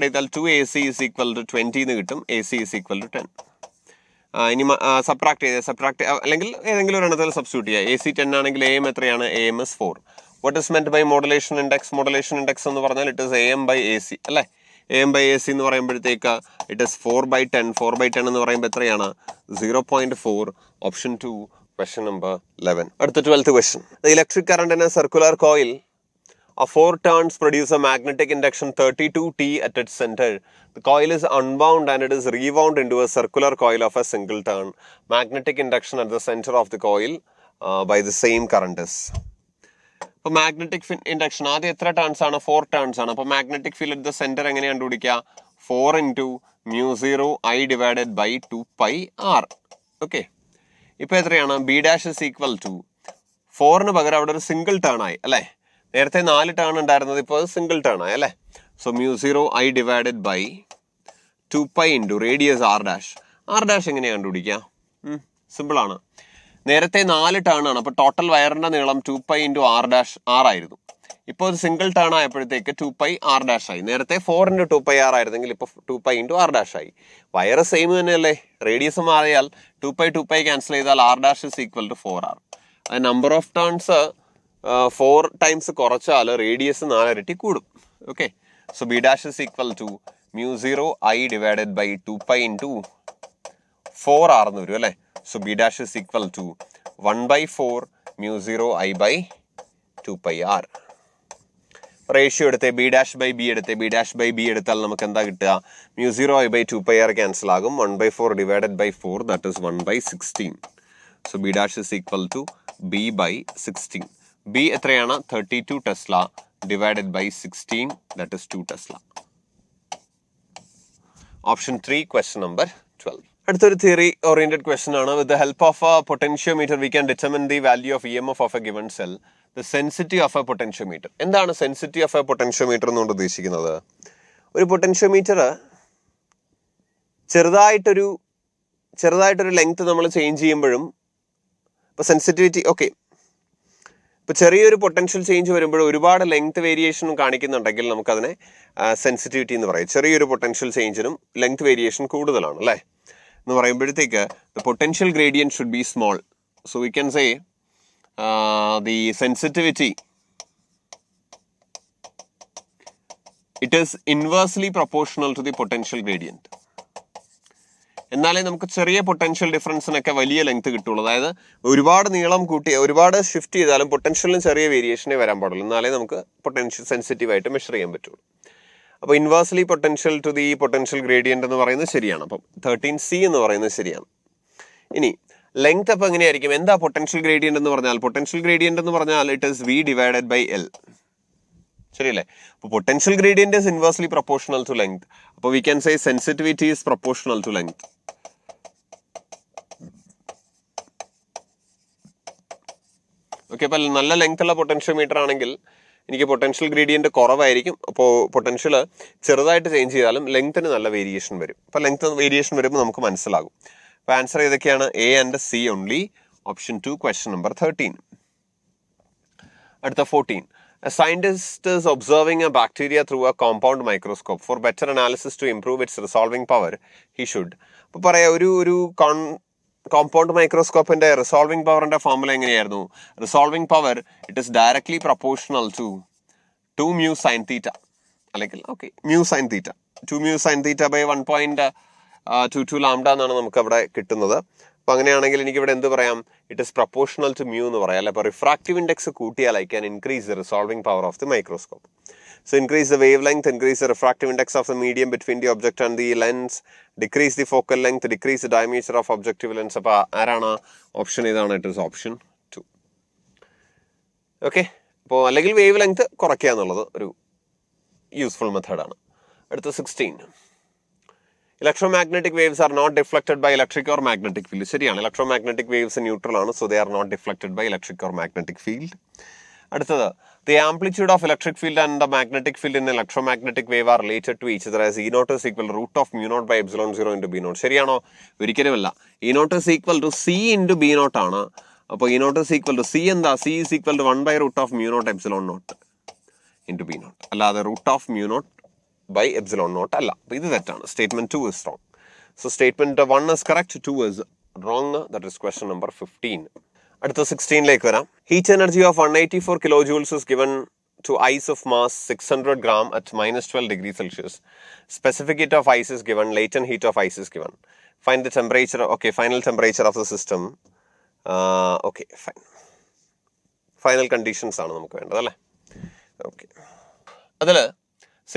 ചെയ്താൽ 2AC is equal to 20 എന്ന് കിട്ടും. AC is equal to 10. ഇനി സബ്ട്രാക്ട് അല്ലെങ്കിൽ ഏതെങ്കിലും ഒരെണ്ണത്തിൽ സബ്സ്റ്റിറ്റ്യൂട്ട് ചെയ്യുക. AC 10 ആണെങ്കിൽ AM എത്രയാണ്? AM is 4. What is meant by modulation index? Modulation index എന്ന് പറഞ്ഞാൽ it is AM by AC അല്ലേ? AM by AC എന്ന് പറയുമ്പോഴത്തേക്ക് ഇറ്റ് ഇസ് 4/10. 4/10 എന്ന് പറയുമ്പോൾ എത്രയാണ്? 0.4. Option 2, question number 11. അടുത്ത 12th question. The electric current in a circular coil of 4 turns produce a magnetic induction 32T at its center. The coil is unwound and it is rewound into a circular coil of a single turn. Magnetic induction at the center of the coil by the same current is. അപ്പോൾ magnetic induction ആദ്യം എത്ര turns ആണ്? 4 turns ആണ്. അപ്പോൾ magnetic field at the centre എങ്ങനെയാണ് കണ്ടുപിടിക്കുക? 4 into mu0 I divided by 2πr. Okay, ഇപ്പോൾ എത്രയാണ്? B dash is equal to 4ന് പകരം അവിടെ ഒരു സിംഗിൾ ടേൺ ആയി അല്ലേ? നേരത്തെ 4 ടേൺ ഉണ്ടായിരുന്നത് ഇപ്പോൾ സിംഗിൾ ടേൺ ആയി അല്ലേ? So mu0 I divided by 2π into radius r dash. r dash എങ്ങനെയാണ് കണ്ടുപിടിക്കുക? സിമ്പിളാണ്. നേരത്തെ 4 ടേൺ ആണ്. അപ്പോൾ ടോട്ടൽ വയറിന്റെ നീളം 2π into r dash r ആയിരുന്നു. ഇപ്പോൾ ഒരു സിംഗിൾ ടേൺ ആയപ്പോഴത്തേക്ക് 2π r dash ആയി. നേരത്തെ 4 into 2πr ആയിരുന്നെങ്കിൽ ഇപ്പോൾ 2π into r dash ആയി. വയറ് സെയിം തന്നെയല്ലേ? റേഡിയസ് മാറിയാൽ 2π ക്യാൻസൽ ചെയ്താൽ r dash is equal to 4r. Number of turns 4 times കുറച്ചാൽ റേഡിയസ് 4 ഇരട്ടി കൂടും. Okay, so B dash is equal to mu0 I divided by 2π into 4r എന്ന് വരും അല്ലേ? So B dash is equal to 1/4 mu0 I by 2πr. Ratio എടുത്തേ B dash by B എടുത്തേ. B dash by B എടുത്താൽ നമുക്ക് എന്താ കിട്ടുക? mu0 I by 2πr cancel ആകും. 1/4 divided by 4, that is 1/16. So B dash is equal to B by 16. B എത്രയാണ്? 32 Tesla divided by 16, that is 2 Tesla. Option 3, question number 12. അടുത്തൊരു theory oriented question ആണ്. With the help of a potentiometer we can determine the value of EMF of a given cell. The sensitivity of a potentiometer. എന്താണ് sensitivity of a potentiometer എന്നുകൊണ്ട് ഉദ്ദേശിക്കുന്നത്? ഒരു potentiometer ചെറുതായിട്ടൊരു length നമ്മൾ change ചെയ്യുമ്പോഴും ഇപ്പോൾ sensitivity okay, ഇപ്പോൾ ചെറിയൊരു പൊട്ടൻഷ്യൽ ചേഞ്ച് വരുമ്പോൾ ഒരുപാട് ലെങ്ത് വേരിയേഷൻ കാണിക്കുന്നുണ്ടെങ്കിൽ നമുക്കതിനെ സെൻസിറ്റിവിറ്റി എന്ന് പറയും. ചെറിയൊരു പൊട്ടൻഷ്യൽ ചേഞ്ചിനും ലെങ്ത് വേരിയേഷൻ കൂടുതലാണ് അല്ലേ എന്ന് പറയുമ്പോഴത്തേക്ക് the potential gradient should be small. So we can say the sensitivity, it is inversely proportional to the potential gradient. എന്നാലേ നമുക്ക് ചെറിയ പൊട്ടൻഷ്യൽ ഡിഫറൻസിനൊക്കെ വലിയ ലെങ്ത് കിട്ടുള്ളൂ. അതായത് ഒരുപാട് നീളം കൂട്ടി ഒരുപാട് ഷിഫ്റ്റ് ചെയ്താലും പൊട്ടൻഷ്യലിന് ചെറിയ വേരിയേഷനേ വരാൻ പാടുള്ളൂ. എന്നാലേ നമുക്ക് പൊട്ടൻഷ്യൽ സെൻസിറ്റീവായിട്ട് മെഷർ ചെയ്യാൻ പറ്റുള്ളൂ. അപ്പോൾ inversely potential to the potential gradient എന്ന് പറയുന്നത് ശരിയാണ്. അപ്പം 13C എന്ന് പറയുന്നത് ശരിയാണ്. ഇനി ലെങ്ത് അപ്പോൾ എങ്ങനെയായിരിക്കും? എന്താ പൊട്ടൻഷ്യൽ ഗ്രേഡിയന്റ് എന്ന് പറഞ്ഞാൽ? പൊട്ടൻഷ്യൽ ഗ്രേഡിയന്റ് എന്ന് പറഞ്ഞാൽ it is V divided by L. ശരിയല്ലേ? അപ്പോൾ potential gradient is inversely proportional to length. അപ്പോൾ we can say sensitivity is proportional to length. Okay, അപ്പോൾ നല്ല ലെങ്ത് ഉള്ള പൊട്ടൻഷ്യോമീറ്റർ ആണെങ്കിൽ എനിക്ക് പൊട്ടൻഷ്യൽ ഗ്രേഡിയന്റ് കുറവായിരിക്കും. അപ്പോൾ പൊട്ടൻഷ്യൽ ചെറുതായിട്ട് ചേഞ്ച് ചെയ്താലും ലെങ്ത്തിന് നല്ല വേരിയേഷൻ വരും. അപ്പോൾ ലെങ്ത് വേരിയേഷൻ വരുമ്പോൾ നമുക്ക് മനസ്സിലാകും. അപ്പോൾ ആൻസർ ഏതൊക്കെയാണ്? A and C only. Option 2, question number 13. അടുത്ത 14. A scientist is observing a bacteria through a compound microscope. For better analysis to improve its resolving power, he should. അപ്പോൾ പറയാം, ഒരു കോമ്പൗണ്ട് മൈക്രോസ്കോപ്പിന്റെ റിസോൾവിംഗ് പവറിന്റെ ഫോർമുല എങ്ങനെയായിരുന്നു? Resolving power it is directly proportional to 2 mu sin theta, അല്ലെങ്കിൽ okay mu sin theta, 2 mu sin theta by 1.22 lambda എന്നാണ് നമുക്ക് അവിടെ കിട്ടുന്നത്. അപ്പോൾ അങ്ങനെയാണെങ്കിൽ എനിക്ക് ഇവിടെ എന്ത് പറയാം? It is proportional to mu എന്ന് പറയാം അല്ലെ. അപ്പോൾ റിഫ്രാക്റ്റീവ് ഇൻഡെക്സ് കൂട്ടിയാൽ I can increase the resolving power of the microscope. So increase the wavelength, increase the refractive index of the medium between the object and the lens, decrease the focal length, decrease the diameter of objective lens. അപ്പോൾ ആരാണ് option? ഇതാണ്. It is option 2. Okay, അപ്പോൾ അല്ലെങ്കിൽ wave length കുറയ്ക്കുക എന്നുള്ളത് ഒരു useful മെത്തേഡാണ്. അടുത്ത 16. Electromagnetic waves are not deflected by electric or magnetic field. ശരിയാണ്, electromagnetic waves ന്യൂട്രൽ ആണ്. So they are not deflected by electric or magnetic field. അടുത്തത്, the amplitude of electric field and the magnetic field in electromagnetic wave are related to each other as E naught is equal to root of mu naught by epsilon 0 into B naught. ശരിയാണോ? ഒരിക്കലുമല്ല. E naught is equal to C into B naught ആണ്. അപ്പോൾ E naught is equal to C എന്താ? C is equal to 1 by root of mu naught epsilon naught into B naught. അല്ലാതെ root of mu naught by epsilon naught അല്ല. അപ്പോൾ ഇത് തെറ്റാണ്. Statement 2 is wrong. So statement 1 is correct, 2 is wrong. That is question number 15. അടുത്ത 16ലേക്ക് വരാം. Heat energy of 184 kilojoules is given to ice of mass 600 gram at minus 12 degrees Celsius. Specific heat of ice is given. Latent heat of ice is given. Find the temperature. Okay, final temperature of the system. Okay, fine. Final conditions ആണ് നമുക്ക് വേണ്ടത് അല്ലേ? Okay, അതിൽ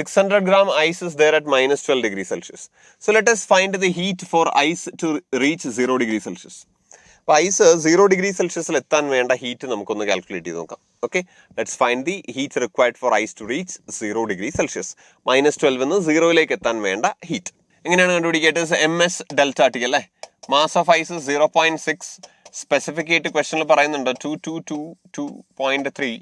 600 gram ice is there at minus 12 degrees Celsius. So let us find the heat for ice to reach 0 degrees Celsius. അപ്പോൾ ice 0 degree സെൽഷ്യസിൽ എത്താൻ വേണ്ട heat നമുക്കൊന്ന് കാൽക്കുലേറ്റ് ചെയ്ത് നോക്കാം. Okay, let's find the heat required for ice to reach 0 degree Celsius. -12 നിന്ന് 0ലേക്ക് എത്താൻ വേണ്ട ഹീറ്റ് എങ്ങനെയാണ് കണ്ടുപിടിക്കുക? MS ഡെൽറ്റ ടി അല്ലേ. Mass of ice 0.6. Specific heat ക്വസ്റ്റനിൽ പറയുന്നുണ്ട് 222.3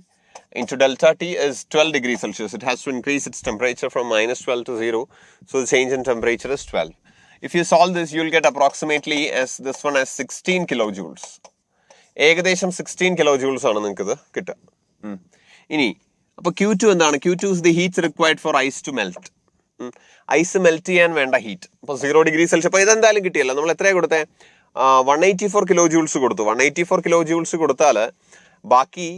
into delta T is 12 degrees Celsius. It has to increase its temperature from -12 to 0. So the change in temperature is 12. If you solve this, you will get approximately as this one as 16 kilojoules. ഏകദേശം 16 kilojoules ആണ് നിങ്ങൾക്ക് ഇത് കിട്ടുക. ഇനി അപ്പോൾ Q2 എന്താണ്? Q2 is the heat required for ice to melt. Ice melt ചെയ്യാൻ വേണ്ട ഹീറ്റ്. അപ്പോൾ 0 ഡിഗ്രി സെൽഷ്യസ്. അപ്പോൾ ഇതെന്തായാലും കിട്ടിയല്ലോ. നമ്മൾ എത്രയാണ് കൊടുത്തത്? 184 kilojoules കൊടുത്തു. 184 kilojoules കൊടുത്താൽ ബാക്കി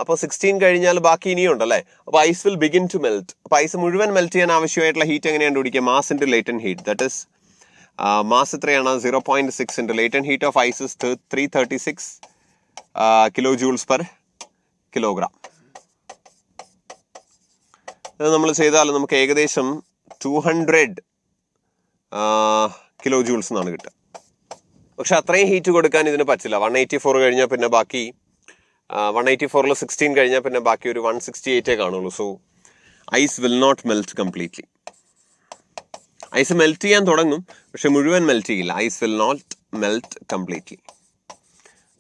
അപ്പോൾ 16 കഴിഞ്ഞാൽ ബാക്കി ഇനിയും ഉണ്ടല്ലേ. അപ്പോൾ ice will begin to melt. അപ്പോൾ ഐസ് മുഴുവൻ മെൽറ്റ് ചെയ്യാൻ ആവശ്യമായിട്ടുള്ള ഹീറ്റ് എങ്ങനെയാണ് കണ്ടുപിടിക്കുക? Mass into latent heat. That is mass എത്രയാണ്? 0.6 into latent heat of ice is 336 kilojoules per kilogram. ഇത് നമ്മൾ ചെയ്താൽ നമുക്ക് ഏകദേശം 200 kilojoules എന്നാണ് കിട്ടുക. പക്ഷെ അത്രയും ഹീറ്റ് കൊടുക്കാൻ ഇതിന് പറ്റില്ല. 184 കഴിഞ്ഞാൽ പിന്നെ ബാക്കി 184ൽ 16 കഴിഞ്ഞാൽ പിന്നെ ബാക്കി ഒരു 168 കാണുള്ളൂ. So ice will not melt completely. Ice melt ചെയ്യാൻ തുടങ്ങും, പക്ഷെ മുഴുവൻ മെൽറ്റ് ചെയ്യില്ല. Ice will not melt completely.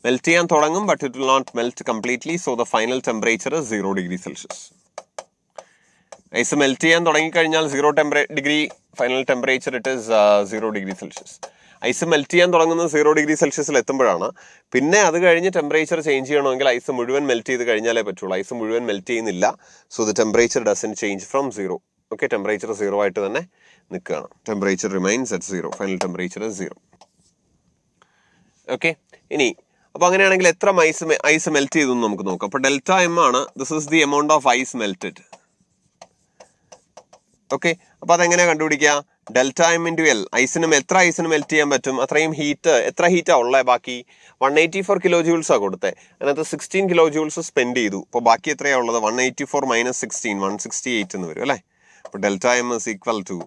Melt ചെയ്യാൻ തുടങ്ങും, but it will not melt completely. So the final temperature 0 degree Celsius. Ice melt ചെയ്യാൻ തുടങ്ങിക്കഴിഞ്ഞാൽ 0 degree final temperature it is 0 degree Celsius. Ice melt ചെയ്യാൻ തുടങ്ങുന്നത് 0 ഡിഗ്രി സെൽഷ്യസിൽ എത്തുമ്പോഴാണ്. പിന്നെ അത് കഴിഞ്ഞ് ടെമ്പറേച്ചർ ചേഞ്ച് ചെയ്യണമെങ്കിൽ ഐസ് മുഴുവൻ മെൽറ്റ് ചെയ്ത് കഴിഞ്ഞാലേ പറ്റുള്ളൂ. ഐസ് മുഴുവൻ മെൽറ്റ് ചെയ്യുന്നില്ല. So the temperature doesn't change from 0. Okay, temperature 0 ആയിട്ട് തന്നെ നിൽക്കുകയാണ്. Temperature remains at 0. Final temperature 0. Okay, ഇനി അപ്പോൾ അങ്ങനെയാണെങ്കിൽ എത്ര ഐസ് മെൽറ്റ് ചെയ്തു എന്ന് നമുക്ക് നോക്കാം. അപ്പോൾ ഡെൽറ്റ എം ആണ്. This is the amount of ice melted. Okay, അപ്പോൾ അതെങ്ങനെയാണ് കണ്ടുപിടിക്കുക? Delta M into L. എത്ര ഐസിന് മെൽറ്റ് ചെയ്യാൻ പറ്റും അത്രയും ഹീറ്റ്. എത്ര ഹീറ്റാണ് ഉള്ളത്? ബാക്കി 184 കിലോ ജൂൾസാണ് കൊടുത്തത്. അതിനകത്ത് 16 കിലോ ജൂൾസ് സ്പെൻഡ് ചെയ്തു. അപ്പോൾ ബാക്കി എത്രയാണ് ഉള്ളത്? 184 മൈനസ് 16 168 എന്ന് വരും അല്ലേ. അപ്പോൾ delta M is equal to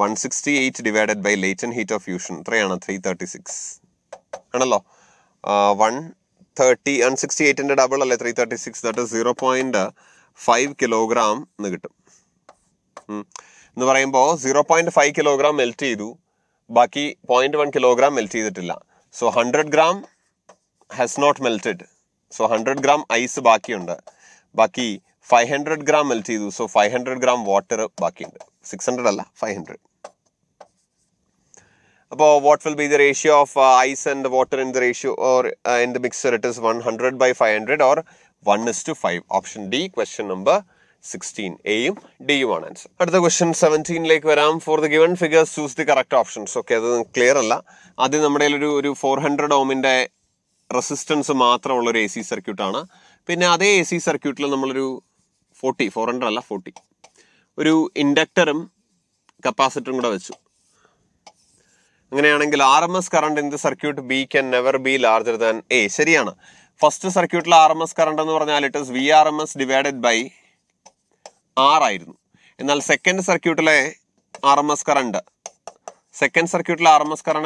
168 divided by latent heat of fusion. എത്രയാണ്? 336 ആണല്ലോ. 168ന്റെ ഡബിൾ അല്ലേ 336. ദാറ്റ് ഇസ് 0.5 കിലോഗ്രാം എന്ന് കിട്ടും. എന്ന് പറയുമ്പോൾ 0.5 കിലോഗ്രാം മെൽറ്റ് ചെയ്തു, ബാക്കി 0.1 കിലോഗ്രാം മെൽറ്റ് ചെയ്തിട്ടില്ല. So 100 gram has not melted. So 100 gram ice ബാക്കിയുണ്ട്. ബാക്കി 500 ഗ്രാം മെൽറ്റ് ചെയ്തു. സോ 500 ഗ്രാം വാട്ടർ ബാക്കിയുണ്ട്. 600 അല്ല, 500. അപ്പോൾ what will be the ratio of ice and water in the ratio or in the mixer? It is 100/500 or 1:5. Option D, question number 16. എയും ഡിയും ആണ് answer. അടുത്ത ക്വസ്റ്റ്യൻ 17ലേക്ക് വരാം. For the given figures choose the correct options. Okay, അത് clear അല്ല. ആദ്യം നമ്മുടെ ഒരു 400 ഓമിന്റെ റെസിസ്റ്റൻസ് മാത്രമുള്ള ഒരു എ സി സർക്യൂട്ടാണ്. പിന്നെ അതേ എ സി സർക്യൂട്ടിൽ നമ്മളൊരു 400 അല്ല 40 ഒരു ഇൻഡക്ടറും കപ്പാസിറ്ററും കൂടെ വെച്ചു. അങ്ങനെയാണെങ്കിൽ R M S current in the circuit B can never be larger than A. ശരിയാണ്. ഫസ്റ്റ് സർക്യൂട്ടിലെ ആർ എം എസ് കറണ്ട് എന്ന് പറഞ്ഞാൽ it is VRMS divided by R ആയിരുന്നു. എന്നാൽ സെക്കൻഡ് സർക്യൂട്ടിലെ ആർ എം എസ് കറണ്ട്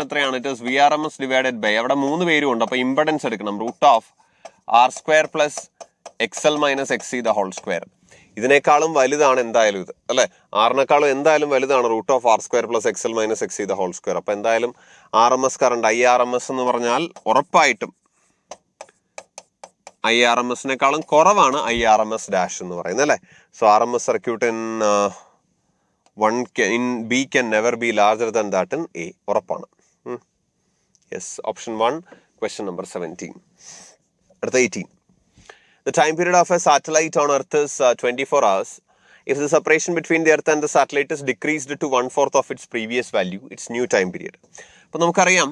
എത്രയാണ്? It is VRMS divided by, അവിടെ 3 പേരും ഉണ്ട്. അപ്പോൾ ഇംപെഡൻസ് എടുക്കണം. √R² plus XL minus XC the whole square. ഇതിനേക്കാളും വലുതാണ് എന്തായാലും ഇത് അല്ലെ. ആറിനേക്കാളും എന്തായാലും വലുതാണ് √R² plus XL minus XC the whole square. അപ്പൊ എന്തായാലും RMS കറണ്ട് IRMS എന്ന് പറഞ്ഞാൽ ഉറപ്പായിട്ടും IRMSനേക്കാളും കുറവാണ് IRMS ഡാഷ് എന്ന് പറയുന്നത് അല്ലെ. So RMS circuit in B can never be larger than that in A. ഉറപ്പാണ്. Yes, option 1, question number 17. അടുത്ത 18. The time period of a satellite on Earth is 24 hours. If the separation between the Earth and the satellite is decreased to 1/4 of its previous value, its new time period. അപ്പോൾ നമുക്കറിയാം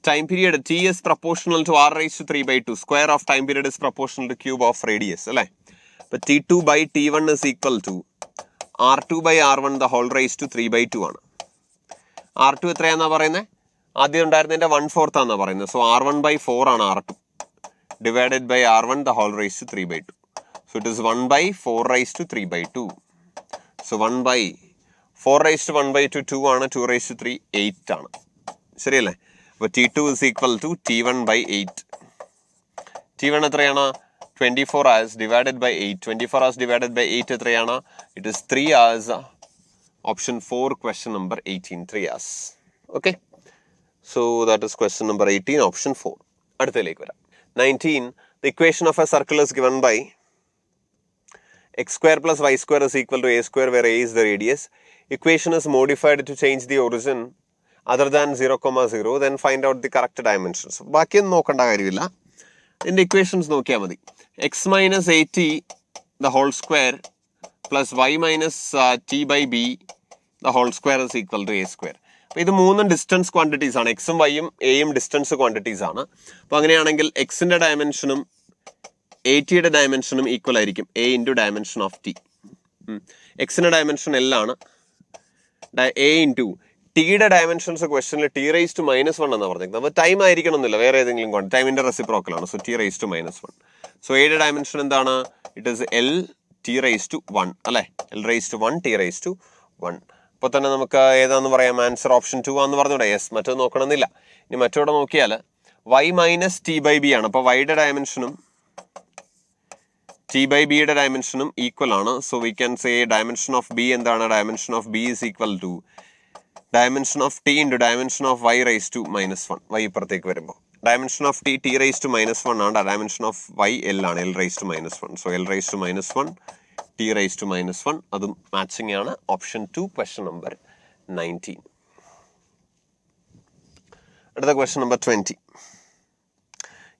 time period T is proportional to R raised to 3/2. Square of time period is proportional to cube of radius അല്ലേ. അപ്പോൾ T2/T1 is equal to R2/R1 the whole raised to 3/2 ആണ്. R2 എത്രയാണെന്നാ പറയുന്നത്? ആദ്യം ഉണ്ടായിരുന്നതിന്റെ 1/4 ആണെന്നാ പറയുന്നത്. So R1/4 ആണ് R2 divided by R1 the whole raised to 3/2. So it is 1/4 raised to 3/2. So 1/4 raised to 1/2 2 ആണ്. 2 raised to 3 8 ആണ്. ശരിയല്ലേ? അപ്പോൾ T2 is equal to T1/8. T1 എത്രയാണ്? 24 hours divided by 8. 24 hours divided by 8 എത്രയാണ്? It is 3 hours. Option 4, question number 18, 3 hours. Okay. So that is question number 18, option 4. അടുത്തതിലേക്ക് വരാം. 19. The equation of a circle is given by x² plus y² is equal to a² where a is the radius. Equation is modified to change the origin other than 0,0. Then find out the correct dimensions. ബാക്കിയൊന്നും നോക്കേണ്ട കാര്യമില്ല. ഇതിന്റെ equations നോക്കിയാൽ മതി. x minus at the whole square plus y minus t/b the whole square is equal to a². അപ്പോൾ ഇത് 3 distance quantities ആണ്. എക്സും വൈയും എയും ഡിസ്റ്റൻസ് ക്വാണ്ടിറ്റീസ് ആണ്. അപ്പോൾ അങ്ങനെയാണെങ്കിൽ എക്സിന്റെ ഡയമെൻഷനും ATയുടെ ഡയമെൻഷനും ഈക്വൽ ആയിരിക്കും a into dimension of t. എക്സിന്റെ ഡയമെൻഷൻ L ആണ്. a ഇൻറ്റു ടിയുടെ ഡയമെൻഷൻസ് ക്വസ്റ്റനിൽ T⁻⁻1 എന്നാണ് പറഞ്ഞിരിക്കുന്നത്. അപ്പോൾ ടൈം ആയിരിക്കണം എന്നില്ല, വേറെ ഏതെങ്കിലും ക്വാണ്ടിറ്റി. ടൈമിന്റെ റെസിപ്രോക്കലാണ്. So T⁻⁻1. സോ എയുടെ ഡയമെൻഷൻ എന്താണ്? ഇറ്റ് ഇസ് L T⁻1 അല്ലെ. L⁻1 T⁻1. അപ്പോൾ തന്നെ നമുക്ക് ഏതാന്ന് പറയാം? ആൻസർ ഓപ്ഷൻ 2 ആണെന്ന് പറഞ്ഞൂടെ? യെസ്, മറ്റൊന്നും നോക്കണമെന്നില്ല. ഇനി മറ്റോടെ നോക്കിയാൽ y മൈനസ് T/b ആണ്. അപ്പോൾ വൈയുടെ ഡയമെൻഷനും T/bയുടെ ഡയമെൻഷനും ഈക്വൽ ആണ്. So we can say dimension of B എന്താണ്? Dimension of B is equal to dimension of T into dimension of y⁻1. y ഇപ്പുറത്തേക്ക് വരുമ്പോൾ ഡയമെൻഷൻ ഓഫ് ടി T⁻1 ആണ്. ഡയമെൻഷൻ ഓഫ് y L ആണ്. L⁻1. സോ L⁻1 T⁻1 അതും matching ആണ്. Option 2, question number 19. അടുത്ത question number 20.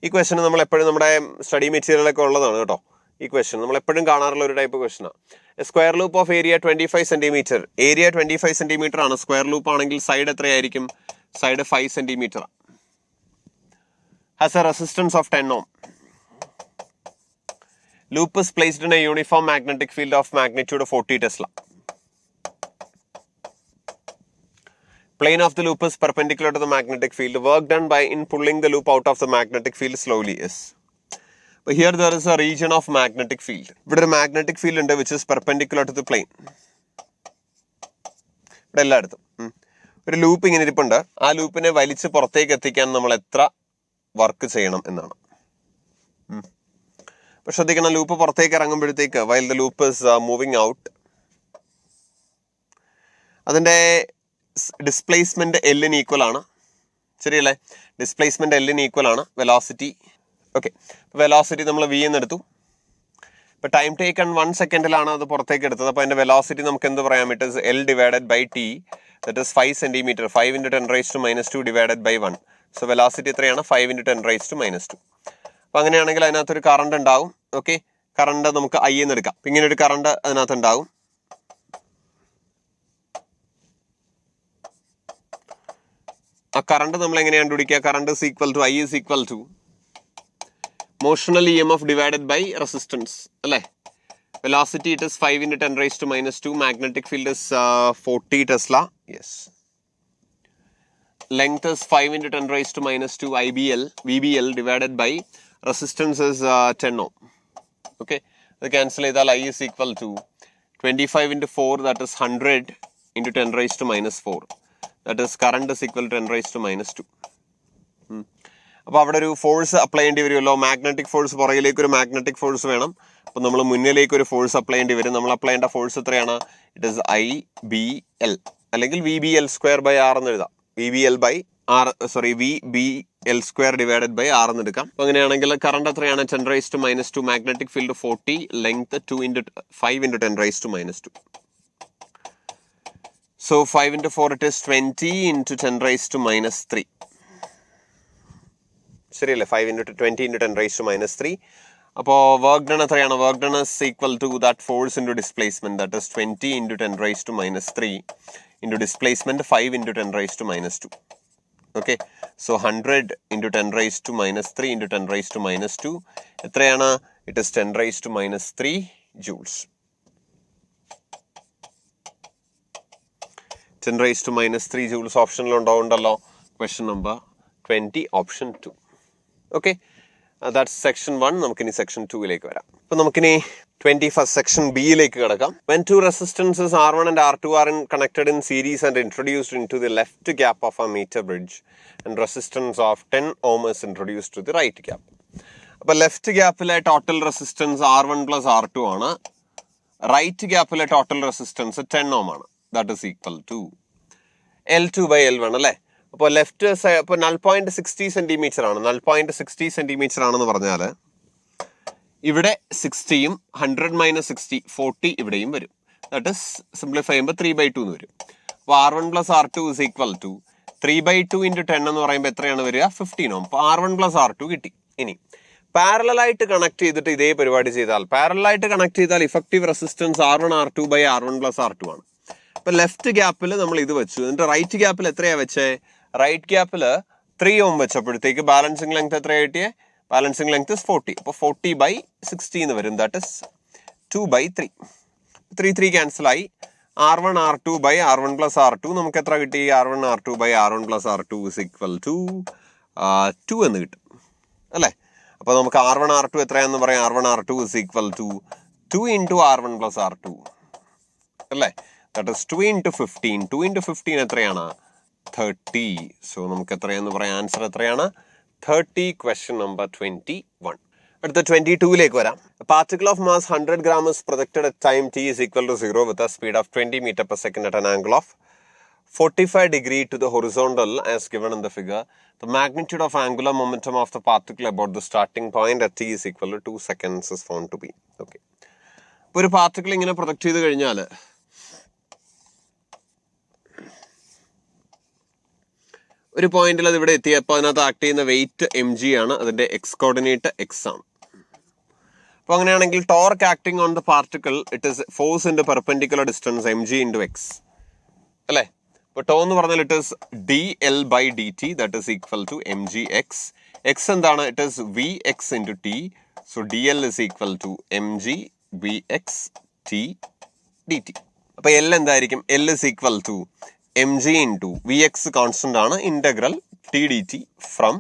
ഈ question നമ്മൾ എപ്പോഴും നമ്മുടെ സ്റ്റഡി മെറ്റീരിയലൊക്കെ ഉള്ളതാണ് കേട്ടോ. ഈ ക്വസ്റ്റ്യൻ നമ്മൾ എപ്പോഴും കാണാറുള്ള ഒരു ടൈപ്പ് ക്വസ്റ്റ്യനാണ്. Square loop of area 25 centimetre. Area 25 centimetre ആണ്. സ്ക്വയർ ലൂപ്പ് ആണെങ്കിൽ സൈഡ് എത്രയായിരിക്കും? Side 5 centimetre. Has A resistance of 10 ohm. Loop is placed in a uniform magnetic field of magnitude 40 Tesla. Plane of the loop is perpendicular to the magnetic field. Work done by in pulling the loop out of the magnetic field slowly is. But here there is a region of magnetic field. But a magnetic field ഉണ്ട് which is perpendicular to the plane. ഇവിടെ എല്ലായിടത്തും ഒരു loop ഇങ്ങനെ ഇരിപ്പുണ്ട്. ആ ലൂപ്പിനെ വലിച്ച് പുറത്തേക്ക് എത്തിക്കാൻ നമ്മൾ എത്ര വർക്ക് ചെയ്യണം എന്നാണ്. അപ്പൊ ശ്രദ്ധിക്കണം, ലൂപ്പ് പുറത്തേക്ക് ഇറങ്ങുമ്പോഴത്തേക്ക് while the loop is moving out, അതിന്റെ ഡിസ്പ്ലേസ്മെന്റ് എല്ലിന് ഈക്വൽ ആണ്. ശരിയല്ലേ? ഡിസ്പ്ലേസ്മെന്റ് എല്ലിന് ഈക്വൽ ആണ് വെലോസിറ്റി. ഓക്കെ, വെലോസിറ്റി നമ്മൾ വി എന്നെടുത്തു. ഇപ്പൊ ടൈം ടേക്കൺ 1 സെക്കൻഡിലാണ് അത് പുറത്തേക്ക് എടുത്തത്. അപ്പൊ അതിന്റെ വെലോസിറ്റി നമുക്ക് എന്ത് പറയാം? It is L divided by T, that is 5 centimetre. 5 × 10⁻² divided by 1. So velocity എത്രയാണ്? 5 × 10⁻². അപ്പൊ അങ്ങനെയാണെങ്കിൽ അതിനകത്തൊരു കറണ്ട് ഉണ്ടാവും. ഓക്കെ, കറണ്ട് നമുക്ക് ഐ എന്ന് എടുക്കാം. ഇങ്ങനെ ഒരു കറണ്ട് അതിനകത്ത് ഉണ്ടാവും. ആ കറണ്ട് നമ്മൾ എങ്ങനെയാണ് കണ്ടുപിടിക്കുക? Current is equal to I is equal to motional EMF divided by resistance. അല്ലേ? Velocity it is 5 × 10⁻². Magnetic field is 40 Tesla. Yes. Length is 5 × 10⁻² IBL VBL divided by resistance is 10 ohm. Okay. അത് cancel ചെയ്താൽ I is equal to 25 × 4, that is 100 × 10⁻⁴. That is current is equal to 10⁻². അപ്പോൾ അവിടെ ഒരു force apply ചെയ്യേണ്ടി വരുമല്ലോ. Magnetic force, പുറകിലേക്ക് ഒരു magnetic force വേണം. അപ്പോൾ നമ്മൾ മുന്നിലേക്ക് ഒരു ഫോഴ്സ് അപ്ലൈ ചെയ്യേണ്ടി വരും. നമ്മൾ അപ്ലൈ ചെയ്യേണ്ട ഫോഴ്സ് എത്രയാണ്? ഇറ്റ് ഇസ് IBL അല്ലെങ്കിൽ VBL² എന്ന് എഴുതാം. VBL² ഡിവൈഡഡ് ബൈ R എന്ന് എടുക്കാം. അപ്പോൾ അങ്ങനെയാണെങ്കിൽ കറണ്ട് എത്രയാണ്? 10⁻². Magnetic field 40, length 5 × 10⁻². So 5 × 4 it is 20 × 10⁻³ ശരിയല്ലേ? 5 × 20 × 10⁻³ അപ്പോൾ വർക്ക് ഡൺ എത്രയാണ്? Work done is equal to that force into displacement, that is 20 × 10⁻³ into displacement 5 × 10⁻². Okay, so 100 × 10⁻³ into 10⁻². എത്രയാണ്? It is 10⁻³ joules. 10⁻³ joules ഓപ്ഷനിൽ ഉണ്ടാവുണ്ടല്ലോ. Question number 20 option 2. Okay, that's section 1. നമുക്കിനി section 2ലേക്ക് വരാം. അപ്പൊ നമുക്കിനി 21st സെക്ഷൻ ബിയിലേക്ക് കിടക്കാം. When two resistances R1 and R2 are connected in series and introduced into the left gap of a meter bridge and resistance of 10 ohm is introduced to the right gap. അപ്പൊ left ഗ്യാപ്പിലെ total resistance R1 + R2 ആണ്. Right ഗ്യാപ്പിലെ total resistance 10 ohm ആണ്. That is equal to L2/L1 അല്ലേ? അപ്പോൾ left side ഇപ്പോൾ 0.60 centimetre ആണ്. 0.60 centimetre ആണെന്ന് പറഞ്ഞാൽ ഇവിടെ 60യും 100 - 60 40 ഇവിടെയും വരും. ദാറ്റ് ഇസ് സിംപ്ലിഫൈ ചെയ്യുമ്പോൾ 3/2 എന്ന് വരും. അപ്പോൾ R1 + R2 is equal to 3/2 × 10 എന്ന് പറയുമ്പോൾ എത്രയാണ് വരിക? 15 ohm. അപ്പോൾ R1 + R2 കിട്ടി. ഇനി പാരലലായിട്ട് കണക്ട് ചെയ്തിട്ട് ഇതേ പരിപാടി ചെയ്താൽ, പാരലലായിട്ട് കണക്ട് ചെയ്താൽ effective resistance R1 R2/R1 + R2 ആണ്. ഇപ്പൊ ലെഫ്റ്റ് ഗ്യാപ്പിൽ നമ്മൾ ഇത് വെച്ചു. എന്നിട്ട് റൈറ്റ് ഗ്യാപ്പിൽ എത്രയാ വെച്ചേ? റൈറ്റ് ഗ്യാപ്പിൽ 3 ohm വെച്ചപ്പോഴത്തേക്ക് ബാലൻസിങ് ലെങ്ത് എത്രയാ കിട്ടിയേ? Balancing length 40. അപ്പോൾ 40/60 എന്ന് വരും. That is 2/3. 3 ക്യാൻസൽ ആയി. R1 R2/R1 + R2 നമുക്ക് എത്ര കിട്ടി? R1 R2/R1 + R2 is equal to 2 എന്ന് കിട്ടും അല്ലേ? അപ്പൊ നമുക്ക് R1 R2 എത്രയാന്ന് പറയാം? R1 R2 is equal to 2 × R1 + R2 അല്ലേ? That is 2 × 15. 2 × 15 എത്രയാണ്? 30. സോ നമുക്ക് എത്രയാന്ന് പറയാം? ആൻസർ എത്രയാണ്? 30. Question number 21. അടുത്ത 22ലേക്ക് വരാം. Particle of mass 100 gram is projected at time t is equal to 0 with a speed of 20 m/s at an angle of 45 degrees to the horizontal as given in the figure. The magnitude of angular momentum of the particle about the starting point at t is equal to 2 seconds is found to be. Okay. ഇപ്പോൾ ഒരു particle ഇങ്ങനെ project ചെയ്ത് കഴിഞ്ഞാൽ ഒരു പോയിന്റിൽ അത് ഇവിടെ എത്തിയപ്പോൾ അതിനകത്ത് ആക്ട് ചെയ്യുന്ന വെയിറ്റ് mg ആണ്. അതിന്റെ എക്സ് കോർഡിനേറ്റ് x ആണ്. അപ്പോൾ അങ്ങനെയാണെങ്കിൽ torque acting on the particle it is force in the perpendicular distance mg × x അല്ലേ? അപ്പോൾ ടോ എന്ന് പറഞ്ഞാൽ it is dl/dt that is equal to mgx. x എന്താണ്? It is vx × t. So dl is equal to mg vx t dt. അപ്പോൾ L എന്തായിരിക്കും? L is equal to mg into vx constant ആണ് integral t dt from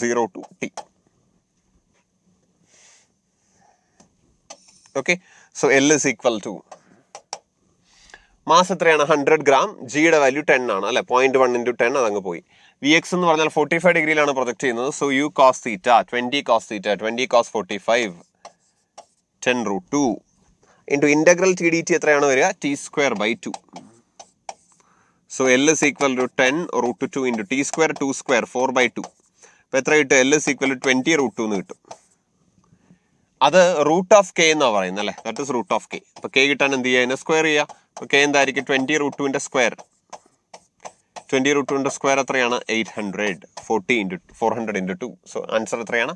0 to t. Okay, so L is equal to mass എത്രയാണ് 100 gram, g യുടെ value 10 ആണ് അല്ലെ, 0.1 into 10 അതങ്ങ് പോയി. vx എന്ന് പറഞ്ഞാൽ 45 ഡിഗ്രിയിലാണ് പ്രൊജക്ട് ചെയ്യുന്നത്. So u cos theta 20 cos theta 20 cos 45 10 root 2 into integral t dt എത്രയാണ് വരിക, t square by 2. So L is equal to 10 root 2 into t square 2 square 4 by 2. അപ്പോൾ എത്ര കിട്ടും, L is equal to 20 root 2 എന്ന് കിട്ടും. അത് root of K എന്നാണ് പറയുന്നത് അല്ലേ, that is root of K. അപ്പോൾ കെ കിട്ടാൻ എന്ത് ചെയ്യുക, അതിനെ സ്ക്വയർ ചെയ്യുക. അപ്പോൾ കെ എന്തായിരിക്കും, 20 root 2ന്റെ സ്ക്വയർ. 20 root 2ന്റെ സ്ക്വയർ എത്രയാണ്, 800. 40 into 400 into 2. സോ ആൻസർ എത്രയാണ്,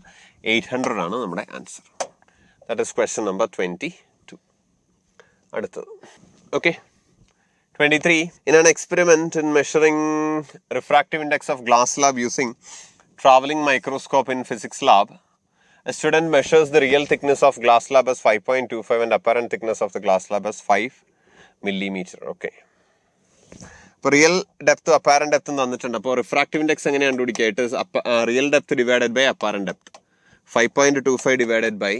800 ആണ് നമ്മുടെ answer. That is question number 22. അടുത്തത് okay 23. In an experiment in measuring refractive index of glass slab using traveling microscope in physics lab, a student measures the real thickness of glass slab as 5.25 and apparent thickness of the glass slab as 5 millimeter. Okay. അപ്പോൾ real depth apparent depth തന്നിട്ടുണ്ട്. അപ്പോൾ refractive index എങ്ങനെയാണ് കണ്ടുപിടിക്കുക, it is real depth divided by apparent depth 5.25 divided by,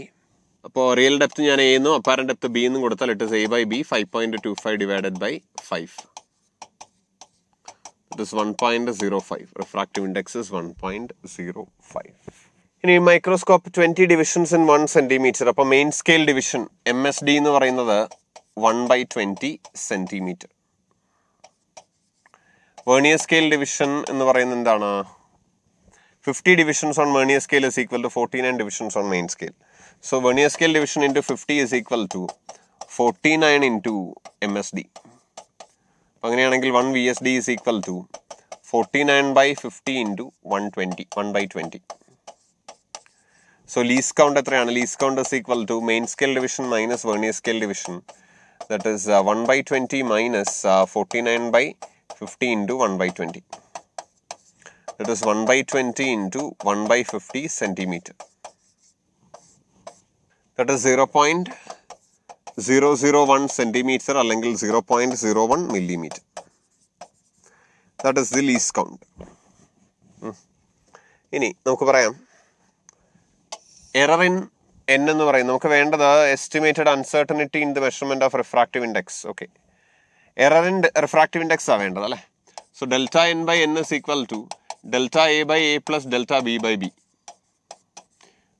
അപ്പോൾ real depth ഞാൻ A എന്നും apparent depth B എന്നും കൊടുത്താൽ it is A by B 5.25 divided by 5. It is 1.05. Refractive index is 1.05. ഇനി മൈക്രോസ്കോപ്പ് 20 ഡിവിഷൻസ് ഇൻ 1 സെന്റിമീറ്റർ. അപ്പോൾ main scale division MSD എന്ന് പറയുന്നത് 1/20 centimetre. Vernier scale division എന്ന് പറയുന്നത് എന്താണ്, 50 divisions on vernier scale is equal to 49 divisions on main scale. So vernier scale division into 50 is equal to 49 into MSD. അപ്പം അങ്ങനെയാണെങ്കിൽ 1 VSD is equal to 49/50 into 120 1/20. So least count എത്രയാണ്, least count is equal to main scale division minus vernier scale division. That is 1/20 minus 49/50 into 1/20. That is 1/20 into 1/50 centimeter. That is 0.001 centimeter അല്ലെങ്കിൽ 0.01 millimeter. That is the least count. ഇനി നമുക്ക് പറയാം error in n എന്ന് പറയും. നമുക്ക് വേണ്ടത് estimated uncertainty in the measurement of refractive index. Okay, error in refractive index ആണ് വേണ്ടത് അല്ലേ. So delta n by n is equal to delta a by a plus delta b by b.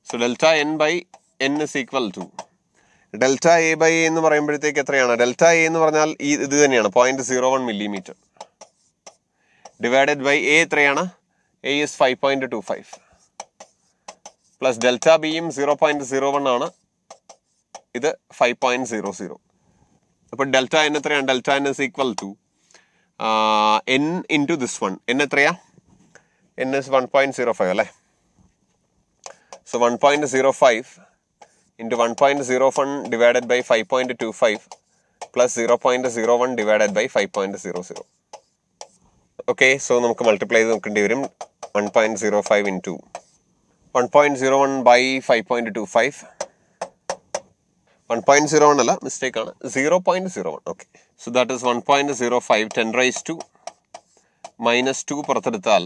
So delta n by n is equal to delta a by a എന്ന് പറയുമ്പോഴത്തേക്ക് എത്രയാണ്, delta a എന്ന് പറഞ്ഞാൽ ഇത് തന്നെയാണ് 0.01 millimeter divided by a എത്രയാണ്, a is 5.25 plus delta ബിയും 0.01 ആണ്, ഇത് 5.00. അപ്പോൾ ഡെൽറ്റ n എത്രയാണ്, delta n is equal to n into this one. n എത്രയാ, n ഇസ് 1.05 അല്ലേ. So 1.05 into 1.01 divided by 5.25 plus 0.01 divided by 5.00. Okay, so നമുക്ക് മൾട്ടിപ്ലൈ ചെയ്ത് നോക്കേണ്ടി വരും. 1.05 ഇൻറ്റു 1.01 ബൈ 5.25. 1.01 അല്ല, മിസ്റ്റേക്ക് ആണ്, 0.01. Okay, so that is 1.05 10 raised to minus 2 പുറത്തെടുത്താൽ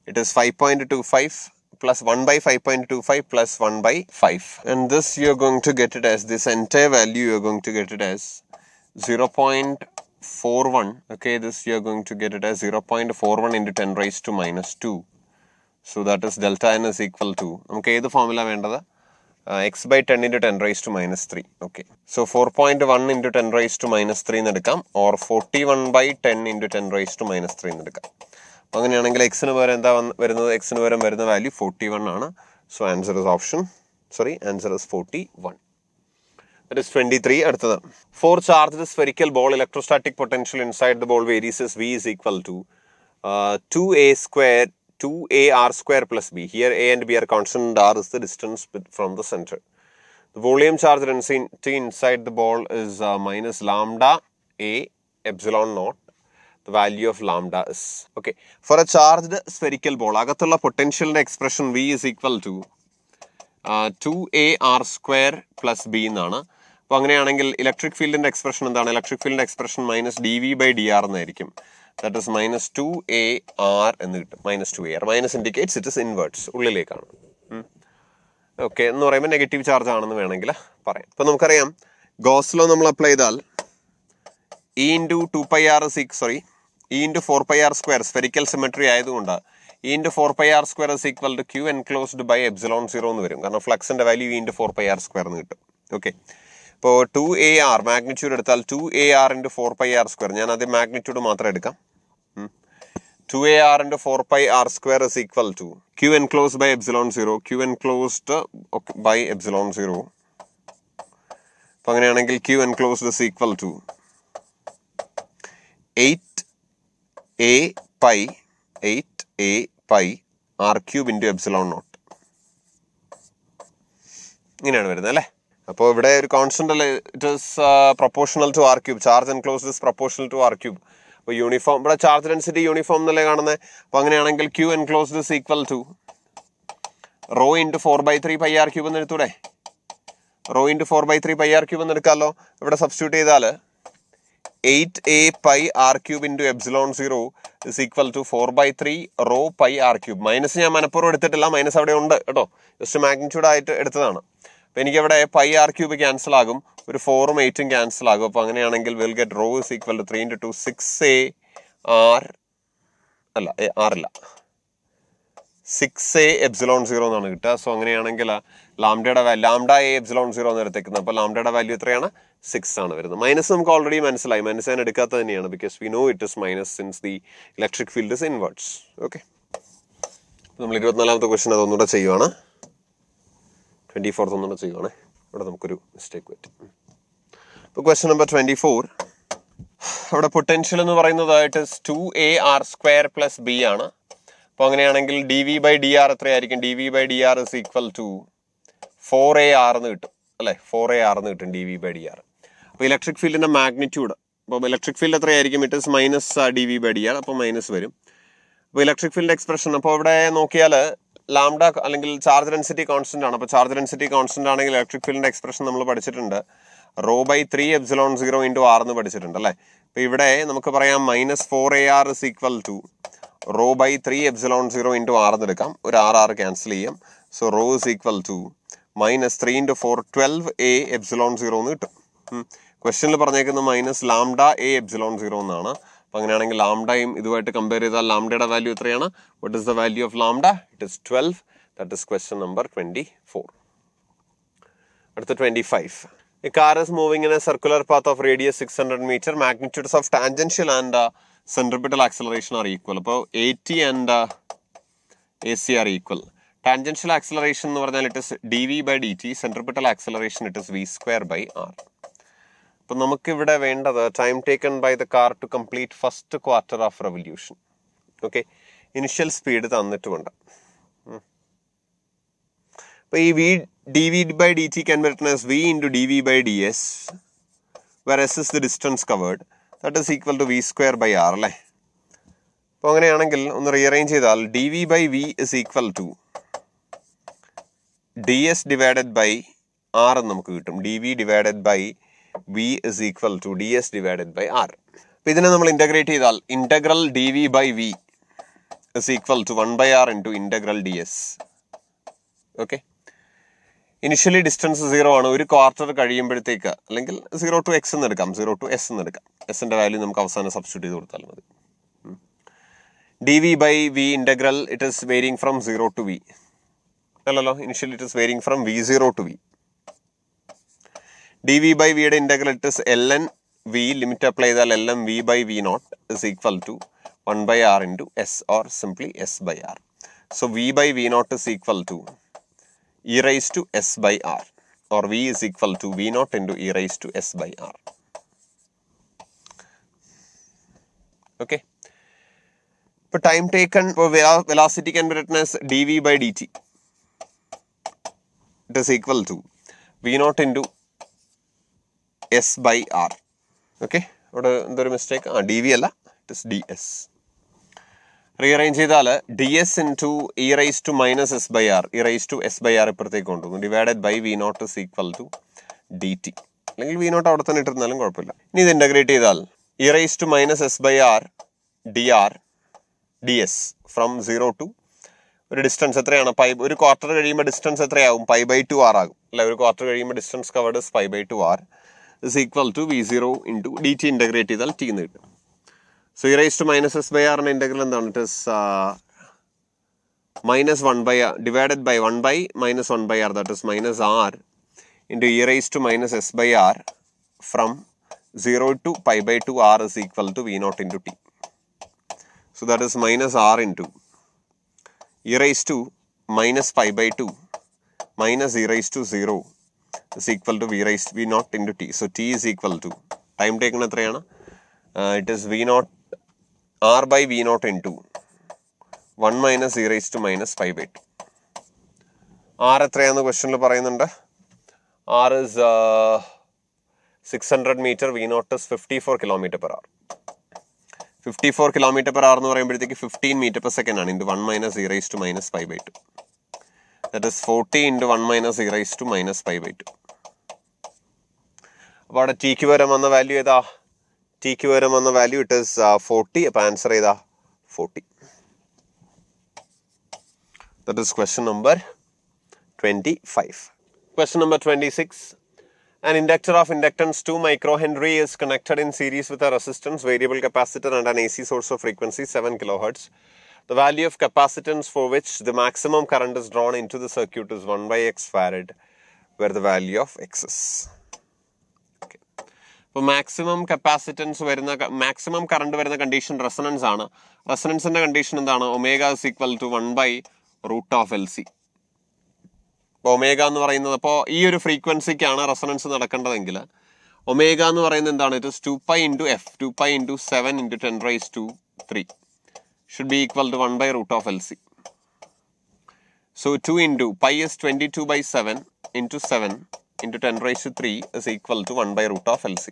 it is 5.25 plus 1 by 5.25 plus 1 by 5. And this you are going to get it as, this entire value you are going to get it as 0.41. Okay, this you are going to get it as 0.41 into 10 raised to minus 2. So that is delta n is equal to, നമുക്ക് ഏത് formula വേണ്ടത്, x by 10 into 10 raised to minus 3. Okay, so 4.1 into 10 raised to minus 3 എന്ന് എടുക്കാം, or 41 by 10 into 10 raised to minus 3 എന്ന് എടുക്കാം. അപ്പോൾ അങ്ങനെയാണെങ്കിൽ എക്സിന് പകരം എന്താ വരുന്നത്, എക്സിന് പകരം വരുന്ന വാല്യൂ 41 ആണ്. So answer is answer is 41. That is 23. അടുത്തത്, for charged spherical ball, electrostatic potential inside the ball varies as V is equal to 2ar square plus b. Here a and b are constant and r is the distance from the center. The volume charge density inside the ball is minus lambda a epsilon naught. The value of lambda is, okay, for a charged spherical ball അകത്തുള്ള പൊട്ടൻഷ്യലിന്റെ expression v is equal to 2ar square plus b എന്നാണ്. അപ്പോൾ അങ്ങനെയാണെങ്കിൽ electric ഫീൽഡിൻ്റെ expression എന്താണ്? Electric ഫീൽഡിൻ്റെ expression minus D V by D R എന്നായിരിക്കും. That is minus 2AR എന്ന് കിട്ടും. Minus 2AR. Minus indicates it is inwards, ഉള്ളിലേക്കാണ്. ഓക്കെ, എന്ന് പറയുമ്പോൾ നെഗറ്റീവ് ചാർജ് ആണെന്ന് വേണമെങ്കിൽ പറയാം. ഇപ്പം നമുക്കറിയാം ഗോസ് ലോ നമ്മൾ അപ്ലൈ ചെയ്താൽ E into 2πr E into 4πr square spherical symmetry ആയതുകൊണ്ട് E into 4πr square is equal to Q enclosed by epsilon 0 എന്ന് വരും. കാരണം ഫ്ലക്സിന്റെ value E into 4πr square എന്ന് കിട്ടും. ഓക്കെ, ഇപ്പോൾ 2AR മാഗ്നിറ്റ്യൂഡ് എടുത്താൽ 2AR ഇൻറ്റു 4πr സ്ക്വയർ, ഞാൻ ആദ്യം മാഗ്നിറ്റ്യൂഡ് മാത്രം എടുക്കാം. 2AR into 4πr square is equal to Q enclosed by epsilon 0, Q enclosed by epsilon 0. അപ്പോൾ അങ്ങനെയാണെങ്കിൽ Q enclosed is equal to 8A pi r³ into epsilon naught. ഇങ്ങനെയാണ് വരുന്നത് അല്ലേ. അപ്പോൾ ഇവിടെ ഒരു കോൺസ്റ്റന്റ് അല്ലേ, it is proportional to r³. Charge enclosed is proportional to r³. അപ്പോൾ യൂണിഫോം, ഇവിടെ ചാർജ് ഡെൻസിറ്റി യൂണിഫോം എന്നല്ലേ കാണുന്നത്. അപ്പോൾ അങ്ങനെയാണെങ്കിൽ Q enclosed is equal to rho into 4/3 pi r³ എന്ന് എടുത്തൂടെ. റോ ഇൻറ്റു 4/3 പൈ r³ എന്ന് എടുക്കാമല്ലോ. ഇവിടെ സബ്സ്റ്റിറ്റ്യൂട്ട് ചെയ്താൽ 8A pi r³ into epsilon 0 is equal to 4/3 rho pi r³. Minus ഞാൻ മനഃപൂർവ്വം എടുത്തിട്ടില്ല, മൈനസ് അവിടെ ഉണ്ട് കേട്ടോ, ജസ്റ്റ് മാഗ്നിറ്റ്യൂഡ് ആയിട്ട് എടുത്തതാണ്. അപ്പോൾ എനിക്കവിടെ പൈ r³ ക്യാൻസൽ ആകും, ഒരു 4ഉം 8ഉം ക്യാൻസൽ ആകും. അപ്പോൾ അങ്ങനെയാണെങ്കിൽ will get rho is equal to 3 into 2 6A r അല്ല r ഇല്ല 6A എപ്സിലോൺ 0 എന്നാണ് കിട്ടുക. സോ അങ്ങനെയാണെങ്കിൽ ലാംഡയുടെ വാല്യൂ ലാംഡ എ എപ്സിലോൺ 0 എന്ന് എടുത്തേക്കുന്നത്. അപ്പോൾ ലാംഡയുടെ വാല്യൂ എത്രയാണ്? 6 ആണ് വരുന്നത്. മൈനസ് നമുക്ക് ഓൾറെഡി മനസ്സിലായി, മൈനസ് ഞാൻ എടുക്കാത്തത് തന്നെയാണ്, because we know it is minus since the electric field is inwards. Okay, നമ്മൾ 24ാമത്തെ ക്വസ്റ്റ്യൻ അതൊന്നുകൂടെ ചെയ്യുവാണ്. 24th ഒന്നുകൂടെ ചെയ്യുവാണ്. ഇവിടെ നമുക്കൊരു മിസ്റ്റേക്ക് പറ്റും. ഇപ്പോൾ ക്വസ്റ്റ്യൻ നമ്പർ 24, അവിടെ പൊട്ടൻഷ്യൽ എന്ന് പറയുന്നത് it is 2AR square plus B ആണ്. അപ്പോൾ അങ്ങനെയാണെങ്കിൽ D V by D R എത്രയായിരിക്കും? D V by D R is equal to 4AR എന്ന് കിട്ടും അല്ലേ. 4AR എന്ന് കിട്ടും D V by D R. അപ്പോൾ ഇലക്ട്രിക് ഫീൽഡിന്റെ മാഗ്നിറ്റ്യൂഡ്, അപ്പോൾ ഇലക്ട്രിക് ഫീൽഡ് എത്രയായിരിക്കും? It is minus D V by D R. അപ്പോൾ മൈനസ് വരും. അപ്പോൾ ഇലക്ട്രിക് ഫീൽഡ് എക്സ്പ്രഷൻ, അപ്പോൾ ഇവിടെ നോക്കിയാൽ ലാംഡ അല്ലെങ്കിൽ ചാർജ് ഡെൻസിറ്റി കോൺസ്റ്റന്റ് ആണ്. അപ്പോൾ ചാർജ് ഡെൻസിറ്റി കോൺസ്റ്റന്റ് ആണെങ്കിൽ ഇലക്ട്രിക് ഫീൽഡിന്റെ എക്സ്പ്രഷൻ നമ്മൾ പഠിച്ചിട്ടുണ്ട്, rho by 3 epsilon 0 into r എന്ന് പഠിച്ചിട്ടുണ്ട് അല്ലേ. അപ്പോൾ ഇവിടെ നമുക്ക് പറയാം minus 4AR is equal to rho by 3 epsilon 0 into r എന്ന് എടുക്കാം. ഒരു ആർ ക്യാൻസൽ ചെയ്യാം. So rho is equal to minus 3 into 4 12A epsilon 0 എന്ന് കിട്ടും. ക്വസ്റ്റ്യനിൽ പറഞ്ഞേക്കുന്നത് മൈനസ് ലാംഡ എ എപ്സിലോൺ 0 എന്നാണ്. അപ്പോൾ അങ്ങനെയാണെങ്കിൽ ലാംഡയും ഇതുമായിട്ട് കമ്പയർ ചെയ്താൽ ലാംഡയുടെ വാല്യൂ എത്രയാണ്? What is the value of lambda? It is 12. That is question number 24. അടുത്ത 25. A car is moving in a circular path of radius 600 meter. Magnitudes of tangential and centripetal acceleration are equal. അപ്പോൾ AT and AC are equal. Tangential acceleration എന്ന് പറഞ്ഞാൽ it is dv by dt. Centripetal acceleration it is v square by r. അപ്പോൾ നമുക്കിവിടെ വേണ്ടത് time taken by the car to complete first quarter of revolution. Okay, initial speed തന്നിട്ടുമുണ്ട്. അപ്പോൾ ഈ dv by dt can be written as v into dv by ds, where s is the distance covered. That is equal to v square by r അല്ലേ. അപ്പോൾ അങ്ങനെയാണെങ്കിൽ ഒന്ന് rearrange ചെയ്താൽ dv by v is equal to ds divided by r എന്ന് നമുക്ക് കിട്ടും. dv divided by v is equal to ds divided by r. അപ്പോൾ ഇതിനെ നമ്മൾ ഇൻ്റഗ്രേറ്റ് ചെയ്താൽ integral dv by v is equal to 1 by r into integral ds. Okay, initially distance 0 ആണ്. ഒരു quarter കഴിയുമ്പോഴത്തേക്ക് അല്ലെങ്കിൽ 0 to x എന്ന് എടുക്കാം, 0 to s എന്ന് എടുക്കാം. എസിന്റെ വാല്യൂ നമുക്ക് അവസാനം സബ്സ്റ്റിറ്റ്യൂട്ട് ചെയ്ത് കൊടുത്താൽ മതി. dv by v integral it is varying from 0 to v അല്ലല്ലോ, initially it is varying from v0 to v. dv by v യുടെ integral it is ln v, limit apply ചെയ്താൽ ln v by v0 is equal to 1 by r into s or simply s by r. So v by v0 is equal to e raised to s by r, or v is equal to v0 into e raised to s by r. Okay. For time taken, velocity can be written as dv by dt. It is equal to v0 into s by r. Okay. What is the mistake? dv alla, it is ds. Rearrange ചെയ്താൽ ds into e raised to minus s by r, e raised to s by r ഇപ്പുറത്തേക്ക് കൊണ്ടുപോകും. Divided by v0 is equal to dt. അല്ലെങ്കിൽ V not അവിടെ തന്നെ ഇട്ടിരുന്നാലും കുഴപ്പമില്ല. ഇനി ഇത് integrate ചെയ്താൽ e raised to minus s by r dr ds from 0 to ഒരു ഡിസ്റ്റൻസ് എത്രയാണ് ഒരു ക്വാർട്ടർ കഴിയുമ്പോൾ ഡിസ്റ്റൻസ് എത്രയാവും π/2 r ആകും അല്ലെ. ഒരു ക്വാർട്ടർ കഴിയുമ്പോൾ distance covered π/2 r is equal to v0 into dt integrate ചെയ്താൽ t എന്ന് കിട്ടും. So e raised to minus s by r ന്റെ ഇൻ്റഗ്രൽ എന്താണ്? It is minus 1 by r divided by 1 by minus 1 by r, that is minus r into e raised to minus s by r from 0 to π/2 r is equal to v0 into t. So that is minus r into e raised to minus π/2 minus e raised to 0 is equal to v0 into t. So t is equal to time taken എത്രയാണ്? It is v0 r by v0 into 1 minus e raised to minus π/2. r എത്രയാണെന്ന് ക്വസ്റ്റ്യനിൽ പറയുന്നുണ്ട്. r is 600 meter, v0 is 54 kilometer per hour. 54 kilometer per hour എന്ന് പറയുമ്പോഴത്തേക്ക് 15 meter per second ആണ്. into 1 minus e raised to minus π/2. That is 40 into 1 minus e raised to minus π/2. അപ്പോൾ അവിടെ tick പകരം വന്ന വാല്യൂ ഏതാ? ടിക്ക് പകരം വന്ന വാല്യൂ ഇറ്റ് ഇസ് 40. അപ്പോൾ ആൻസർ ഏതാ? 40. That is question number 25. Question number 26. An inductor of inductance 2 microhenry is connected in series with a resistance, variable capacitor and an AC source of frequency 7 kilohertz. The value of capacitance for which the maximum current is drawn into the circuit is 1 by x farad, where the value of x is. Okay. So maximum capacitance maximum current വരുന്ന condition resonance ആണ്. Resonance condition എന്താണ്? omega is equal to 1 by root of LC. അപ്പോൾ omega എന്ന് പറയുന്നത്, അപ്പോൾ ഈ ഒരു ഫ്രീക്വൻസിക്കാണ് resonance നടക്കേണ്ടതെങ്കിൽ omega എന്ന് പറയുന്നത് എന്താണ്? It is 2π into f, 2π into 7 into 10 raised to 3 should be equal to 1 by root of LC. So 2 into pi is 22 by 7 into 7 into 10 raised to 3 is equal to 1 by root of LC.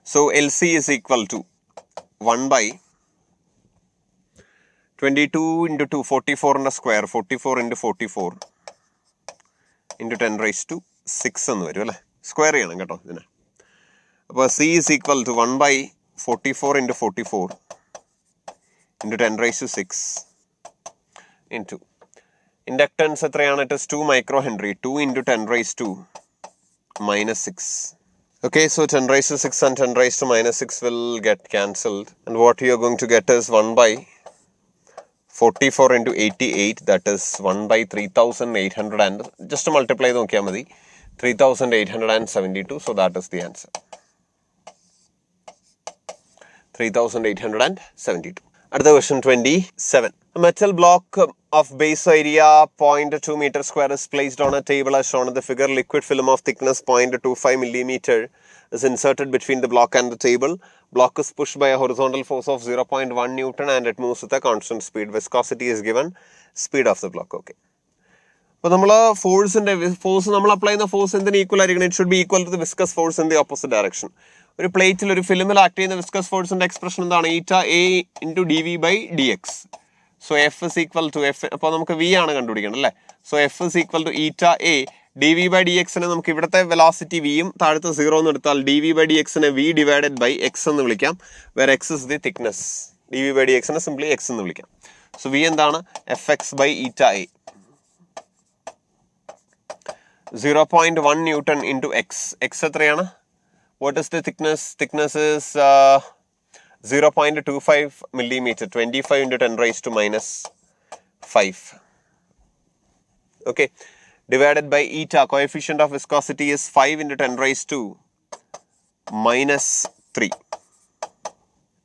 So LC is equal to 1 by 22 into 2, 44 in the square, 44 into 44 into 10 raised to 6 എന്ന് വരും അല്ലേ. Square ചെയ്യണം കേട്ടോ ഇതിനെ. അപ്പോൾ C is equal to 1 by 44 into 44 into 10 raised to 6 into inductance എത്രയാണ്? It is 2 microhenry, 2 into 10 raised to minus 6. Okay, so 10 raised to 6 and 10 raised to minus 6 will get cancelled, and what you are going to get is 1 by 44 into 88, that is 1 by 3800 and just to multiply നോക്കിയാൽ മതി, 3872. So that is the answer, 3872. അടുത്ത question 27. A metal block of base area 0.2 meter square is placed on a table as shown in the figure. Liquid film of thickness 0.25 millimeter is inserted between the block and the table. Block is pushed by a horizontal force of 0.1 Newton and it moves with a constant speed. Viscosity is given. Speed of the block. Okay. അപ്പോൾ നമ്മൾ force നമ്മൾ apply ചെയ്യുന്ന force എന്തിന് equal ആയിരിക്കണം? It should be equal to the viscous force in the opposite direction. ഒരു പ്ലേറ്റിൽ ഒരു ഫിലിമിൽ ആക്ട് ചെയ്യുന്ന വിസ്കസ് ഫോഴ്സിന്റെ എക്സ്പ്രഷൻ എന്താണ്? Eta A into D V by D X. So F is equal to F, അപ്പോൾ നമുക്ക് വി ആണ് കണ്ടുപിടിക്കണം അല്ലേ. So F is equal to eta A D V by D എക്സിനെ നമുക്ക് ഇവിടുത്തെ വെലോസിറ്റി വിയും താഴത്തെ 0 എന്ന് എടുത്താൽ ഡി വി ബൈ ഡി എക്സിനെ വി ഡിവൈഡഡ് ബൈ എക്സ് എന്ന് വിളിക്കാം, where X is the thickness. D V by D എക്സിനെ സിംപ്ലി എക്സ് എന്ന് വിളിക്കാം. സോ വി എന്താണ്? F X by eta A. 0.1 Newton into x. x എത്രയാണ്? What is the thickness? Thickness is 0.25 millimeter. 25 into 10 raised to minus 5. Okay. Divided by eta. Coefficient of viscosity is 5 into 10 raised to minus 3.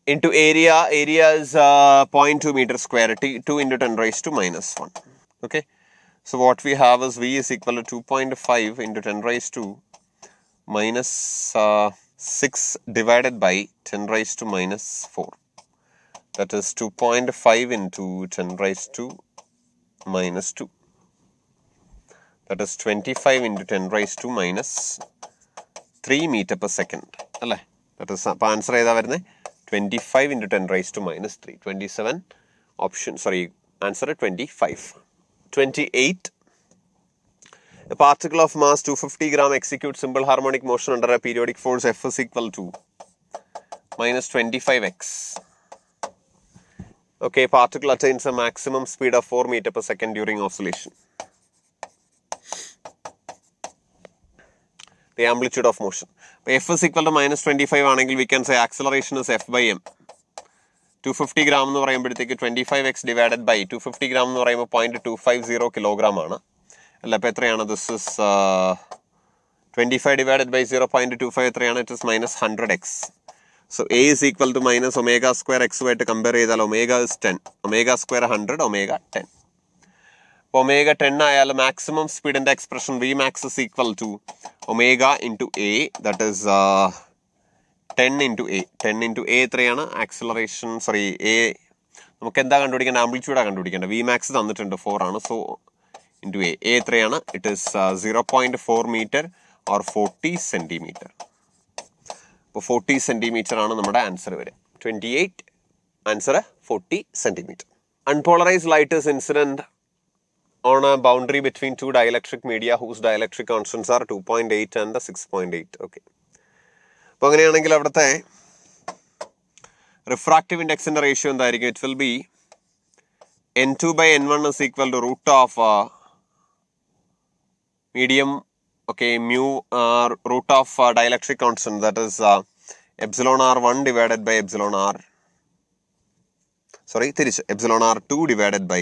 Into area. Area is 0.2 meter square. 2 into 10 raised to minus 1. Okay. So what we have is V is equal to 2.5 into 10 raised to minus 6 divided by 10 raised to minus 4. That is 2.5 into 10 raised to minus 2. That is 25 into 10 raised to minus 3 meter per second. That is answer ഏതാ വരുന്നത്? 25 into 10 raised to minus 3. 27 option, sorry, answer 25. 28. A particle of mass 250 gram executes simple harmonic motion under a periodic force F is equal to minus 25x. Okay, particle attains a maximum speed of 4 meter per second during oscillation. The amplitude of motion. If F is equal to minus 25 angle, we can say acceleration is F by m. 250 gram എന്ന് പറയുമ്പോഴത്തേക്ക് 25x divided by 250 gram എന്ന് പറയുമ്പോൾ 0.250 kilogram ആണ്. അല്ല അപ്പോൾ എത്രയാണ്? This is 25 divided by 0.25 എത്രയാണ്? It is minus 100x. So A is equal to minus omega square x ആയിട്ട് കമ്പയർ ചെയ്താൽ omega is 10. Omega square 100, omega 10. അപ്പോൾ omega 10 ആയാൽ മാക്സിമം സ്പീഡിൻ്റെ expression V max is equal to omega into A, that is 10 into A. 10 into A എത്രയാണ്? Acceleration A നമുക്ക് എന്താ കണ്ടുപിടിക്കേണ്ടത്? ആംപ്ലിറ്റ്യൂഡാണ് കണ്ടുപിടിക്കേണ്ടത്. V max തന്നിട്ടുണ്ട് 4 ആണ്. So into A. A എത്രയാണ്? It is 0.4 meter or 40 centimeter. അപ്പോൾ 40 centimeter ആണ് നമ്മുടെ ആൻസർ വരിക. 28 answer 40 centimeter. Unpolarized light is incident on a boundary between two dielectric media whose dielectric constants are 2.8 and 6.8. Okay. അപ്പോൾ അങ്ങനെയാണെങ്കിൽ അവിടുത്തെ റിഫ്രാക്റ്റീവ് ഇൻഡെക്സിൻ്റെ റേഷ്യോ എന്തായിരിക്കും? It will B n2 by n1 is equal to root of medium, okay, mu root of dielectric constant, that is epsilon r1 divided by epsilon r, തിരിച്ച് epsilon r2 divided by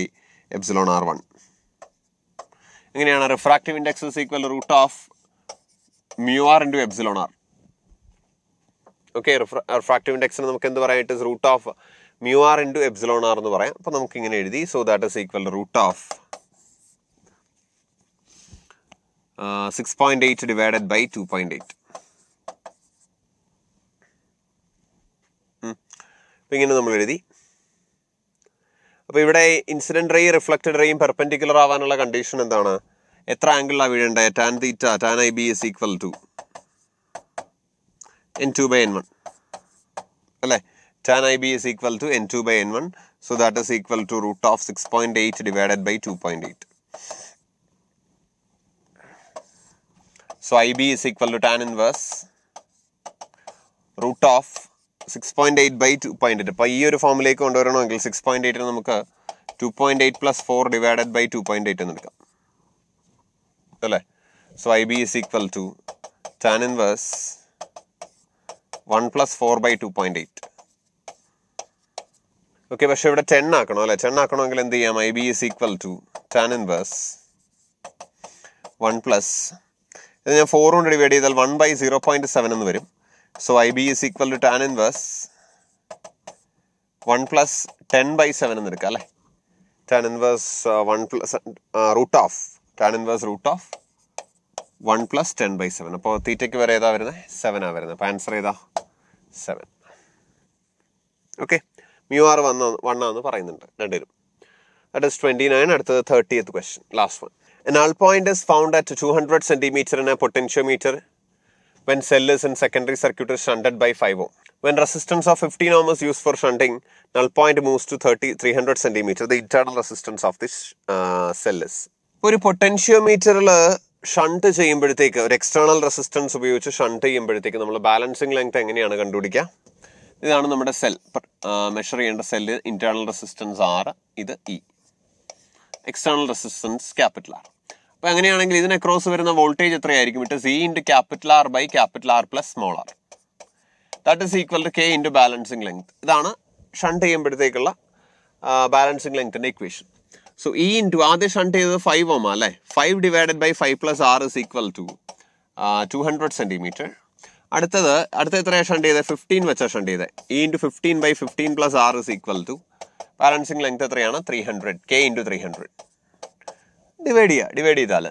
epsilon r1. എങ്ങനെയാണ്? Refractive index is equal to root of mu r into epsilon r. Okay, refractive ഇൻഡെക്സിന് നമുക്ക് എന്ത് പറയാം? It is root of mu r into epsilon r എന്ന് പറയാം. അപ്പോൾ നമുക്ക് ഇങ്ങനെ എഴുതി. So that is equal to root of 6.8 divided by 2.8. അപ്പോൾ ഇങ്ങനെ നമ്മൾ എഴുതി. അപ്പോൾ ഇവിടെ ഇൻസിഡന്റ് റേയും റിഫ്ലക്റ്റഡ് റേയും പെർപെൻഡിക്കുലർ ആവാനുള്ള കണ്ടീഷൻ എന്താണ്? എത്ര ആംഗിളിലാണ് വീഴേണ്ടത്? Tan theta tan I B is equal to n2 by n1 അല്ലേ? tan IB is equal to n2 by n1. So that is equal to root of 6.8 divided by 2.8. So IB is equal to tan inverse root of 6.8 by 2.8. അപ്പോൾ ഈ ഒരു ഫോമിലേക്ക് കൊണ്ടുവരണമെങ്കിൽ 6.8 നമുക്ക് 2.8 plus 4 divided by 2.8 എന്ന് എടുക്കാം അല്ലേ? So IB is equal to tan inverse 1 plus 4 by 2.8. Okay, പക്ഷെ ഇവിടെ 10 ആക്കണം അല്ലേ? 10 ആക്കണമെങ്കിൽ എന്ത് ചെയ്യാം? I B is equal to tan inverse 1 plus ഇത് ഞാൻ 4 കൊണ്ട് ഡിവൈഡ് ചെയ്താൽ 1 by 0.7 എന്ന് വരും. So I B is equal to tan inverse 1 plus 10 by 7 എന്ന് എടുക്കാം അല്ലേ? Tan inverse 1 plus root of tan inverse root of 1 plus 10 by 7. അപ്പോൾ തീറ്റയ്ക്ക് വരെ ഏതാ വരുന്നത്? 7 ആണ് വരുന്നത്. അപ്പോൾ ആൻസർ ഏതാ? 7. ഓക്കെ, mu r 1 ആണെന്ന് പറയുന്നുണ്ട് രണ്ടുപേരും. That is 29. അടുത്തത് 30th question, last one. A null point is found at 200 centimeter in a potentiometer when cell is in secondary circuit is shunted by 5 ohm. When resistance of 15 ohm is used for shunting, null point moves to 300 centimeter. The internal resistance of this cell is. ഒരു പൊട്ടൻഷ്യോമീറ്ററിൽ shunt ചെയ്യുമ്പോഴത്തേക്ക് ഒരു external resistance ഉപയോഗിച്ച് shunt ചെയ്യുമ്പോഴത്തേക്ക് നമ്മൾ balancing length എങ്ങനെയാണ് കണ്ടുപിടിക്കുക? ഇതാണ് നമ്മുടെ സെൽ മെഷർ ചെയ്യേണ്ട സെല്ല്. ഇന്റേണൽ റെസിസ്റ്റൻസ് ആർ, ഇത് E, external resistance capital R. അപ്പോൾ അങ്ങനെയാണെങ്കിൽ ഇതിന് അക്രോസ് വരുന്ന വോൾട്ടേജ് എത്രയായിരിക്കും? It is E into capital R by capital R plus small R. That is equal to K into balancing length. ഇതാണ് shunt ചെയ്യുമ്പോഴത്തേക്കുള്ള balancing ലെങ്ത്തിൻ്റെ equation. So E into ആദ്യം shunt ചെയ്തത് 5 ohm അല്ലേ? 5 divided by 5 plus r is equal to 200 centimeter. അടുത്ത എത്രയാണ് shunt ചെയ്തത്? 15 വെച്ചാണ് ഷണ്ട് ചെയ്തത്. E into 15 by 15 plus r is equal to balancing length എത്രയാണ്? 300, k ഇൻറ്റു 300. ഡിവൈഡ് ചെയ്താൽ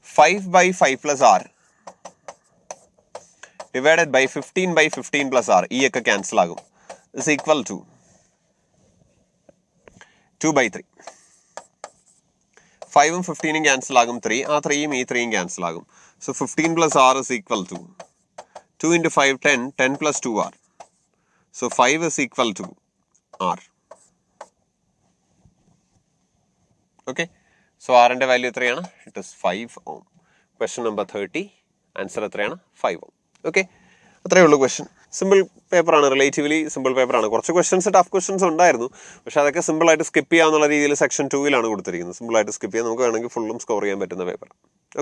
5 by 5 plus r divided by 15 by 15 plus r, ഈ ഒക്കെ cancel ആകും, is equal to 2 by 3. 5 ഉം 15 ക്യാൻസൽ ആകും, 3, ആ 3യും ഈ 3യും ക്യാൻസൽ ആകും. So 15 plus r is equal to 2 into 5, 10, 10 plus 2r. So 5 is equal to r. Okay. So r ന്റെ value എത്രയാണ്? It is 5 ohm. Question number 30. Answer എത്രയാണ്? 5. Okay, അത്രയേ ഉള്ളൂ ക്വസ്റ്റ്യൻ. സിമ്പിൾ പേപ്പറാണ്, റിലേറ്റീവ്ലി സിമ്പിൾ പേപ്പറാണ്. കുറച്ച് ക്വസ്റ്റ്യൻസ് ടഫ് ക്വസ്റ്റ്യൻസ് ഉണ്ടായിരുന്നു, പക്ഷേ അതൊക്കെ സിമ്പിളായിട്ട് സ്കിപ്പ് ചെയ്യാന്നുള്ള രീതിയിൽ സെക്ഷൻ 2-ലാണ് കൊടുത്തിരിക്കുന്നത്. സിമ്പിളായിട്ട് സ്കിപ്പ് ചെയ്യാൻ നമുക്ക് വേണമെങ്കിൽ ഫുള്ളും സ്കോർ ചെയ്യാൻ പറ്റുന്ന പേപ്പർ.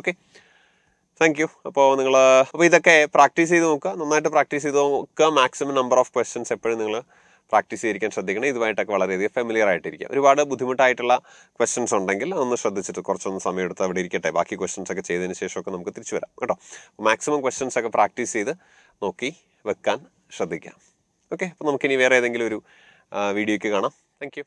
Okay, thank you. അപ്പോൾ ഇതൊക്കെ പ്രാക്ടീസ് ചെയ്ത് നോക്കുക, നന്നായിട്ട് പ്രാക്ടീസ് ചെയ്ത് നോക്കുക. മാക്സിമം നമ്പർ ഓഫ് ക്വസ്റ്റ്യൻസ് എപ്പോഴും നിങ്ങൾ പ്രാക്ടീസ് ചെയ്തിരിക്കാൻ ശ്രദ്ധിക്കണം. ഇതുമായിട്ടൊക്കെ വളരെയധികം ഫെമിലിയർ ആയിട്ടിരിക്കുക. ഒരുപാട് ബുദ്ധിമുട്ടായിട്ടുള്ള ക്വസ്റ്റ്യൻസ് ഉണ്ടെങ്കിൽ ഒന്ന് ശ്രദ്ധിച്ചിട്ട് കുറച്ചൊന്ന് സമയം എടുത്ത് അവിടെ ഇരിക്കട്ടെ. ബാക്കി ക്വസ്റ്റ്യൻസ് ഒക്കെ ചെയ്തതിന് ശേഷമൊക്കെ നമുക്ക് തിരിച്ചു വരാം കേട്ടോ. മാക്സിമം ക്വസ്റ്റ്യൻസ് ഒക്കെ പ്രാക്ടീസ് ചെയ്ത് നോക്കി വെക്കാൻ ശ്രദ്ധിക്കാം. ഓക്കെ, അപ്പോൾ നമുക്കിനി വേറെ ഏതെങ്കിലും ഒരു വീഡിയോയ്ക്ക് കാണാം. Thank you.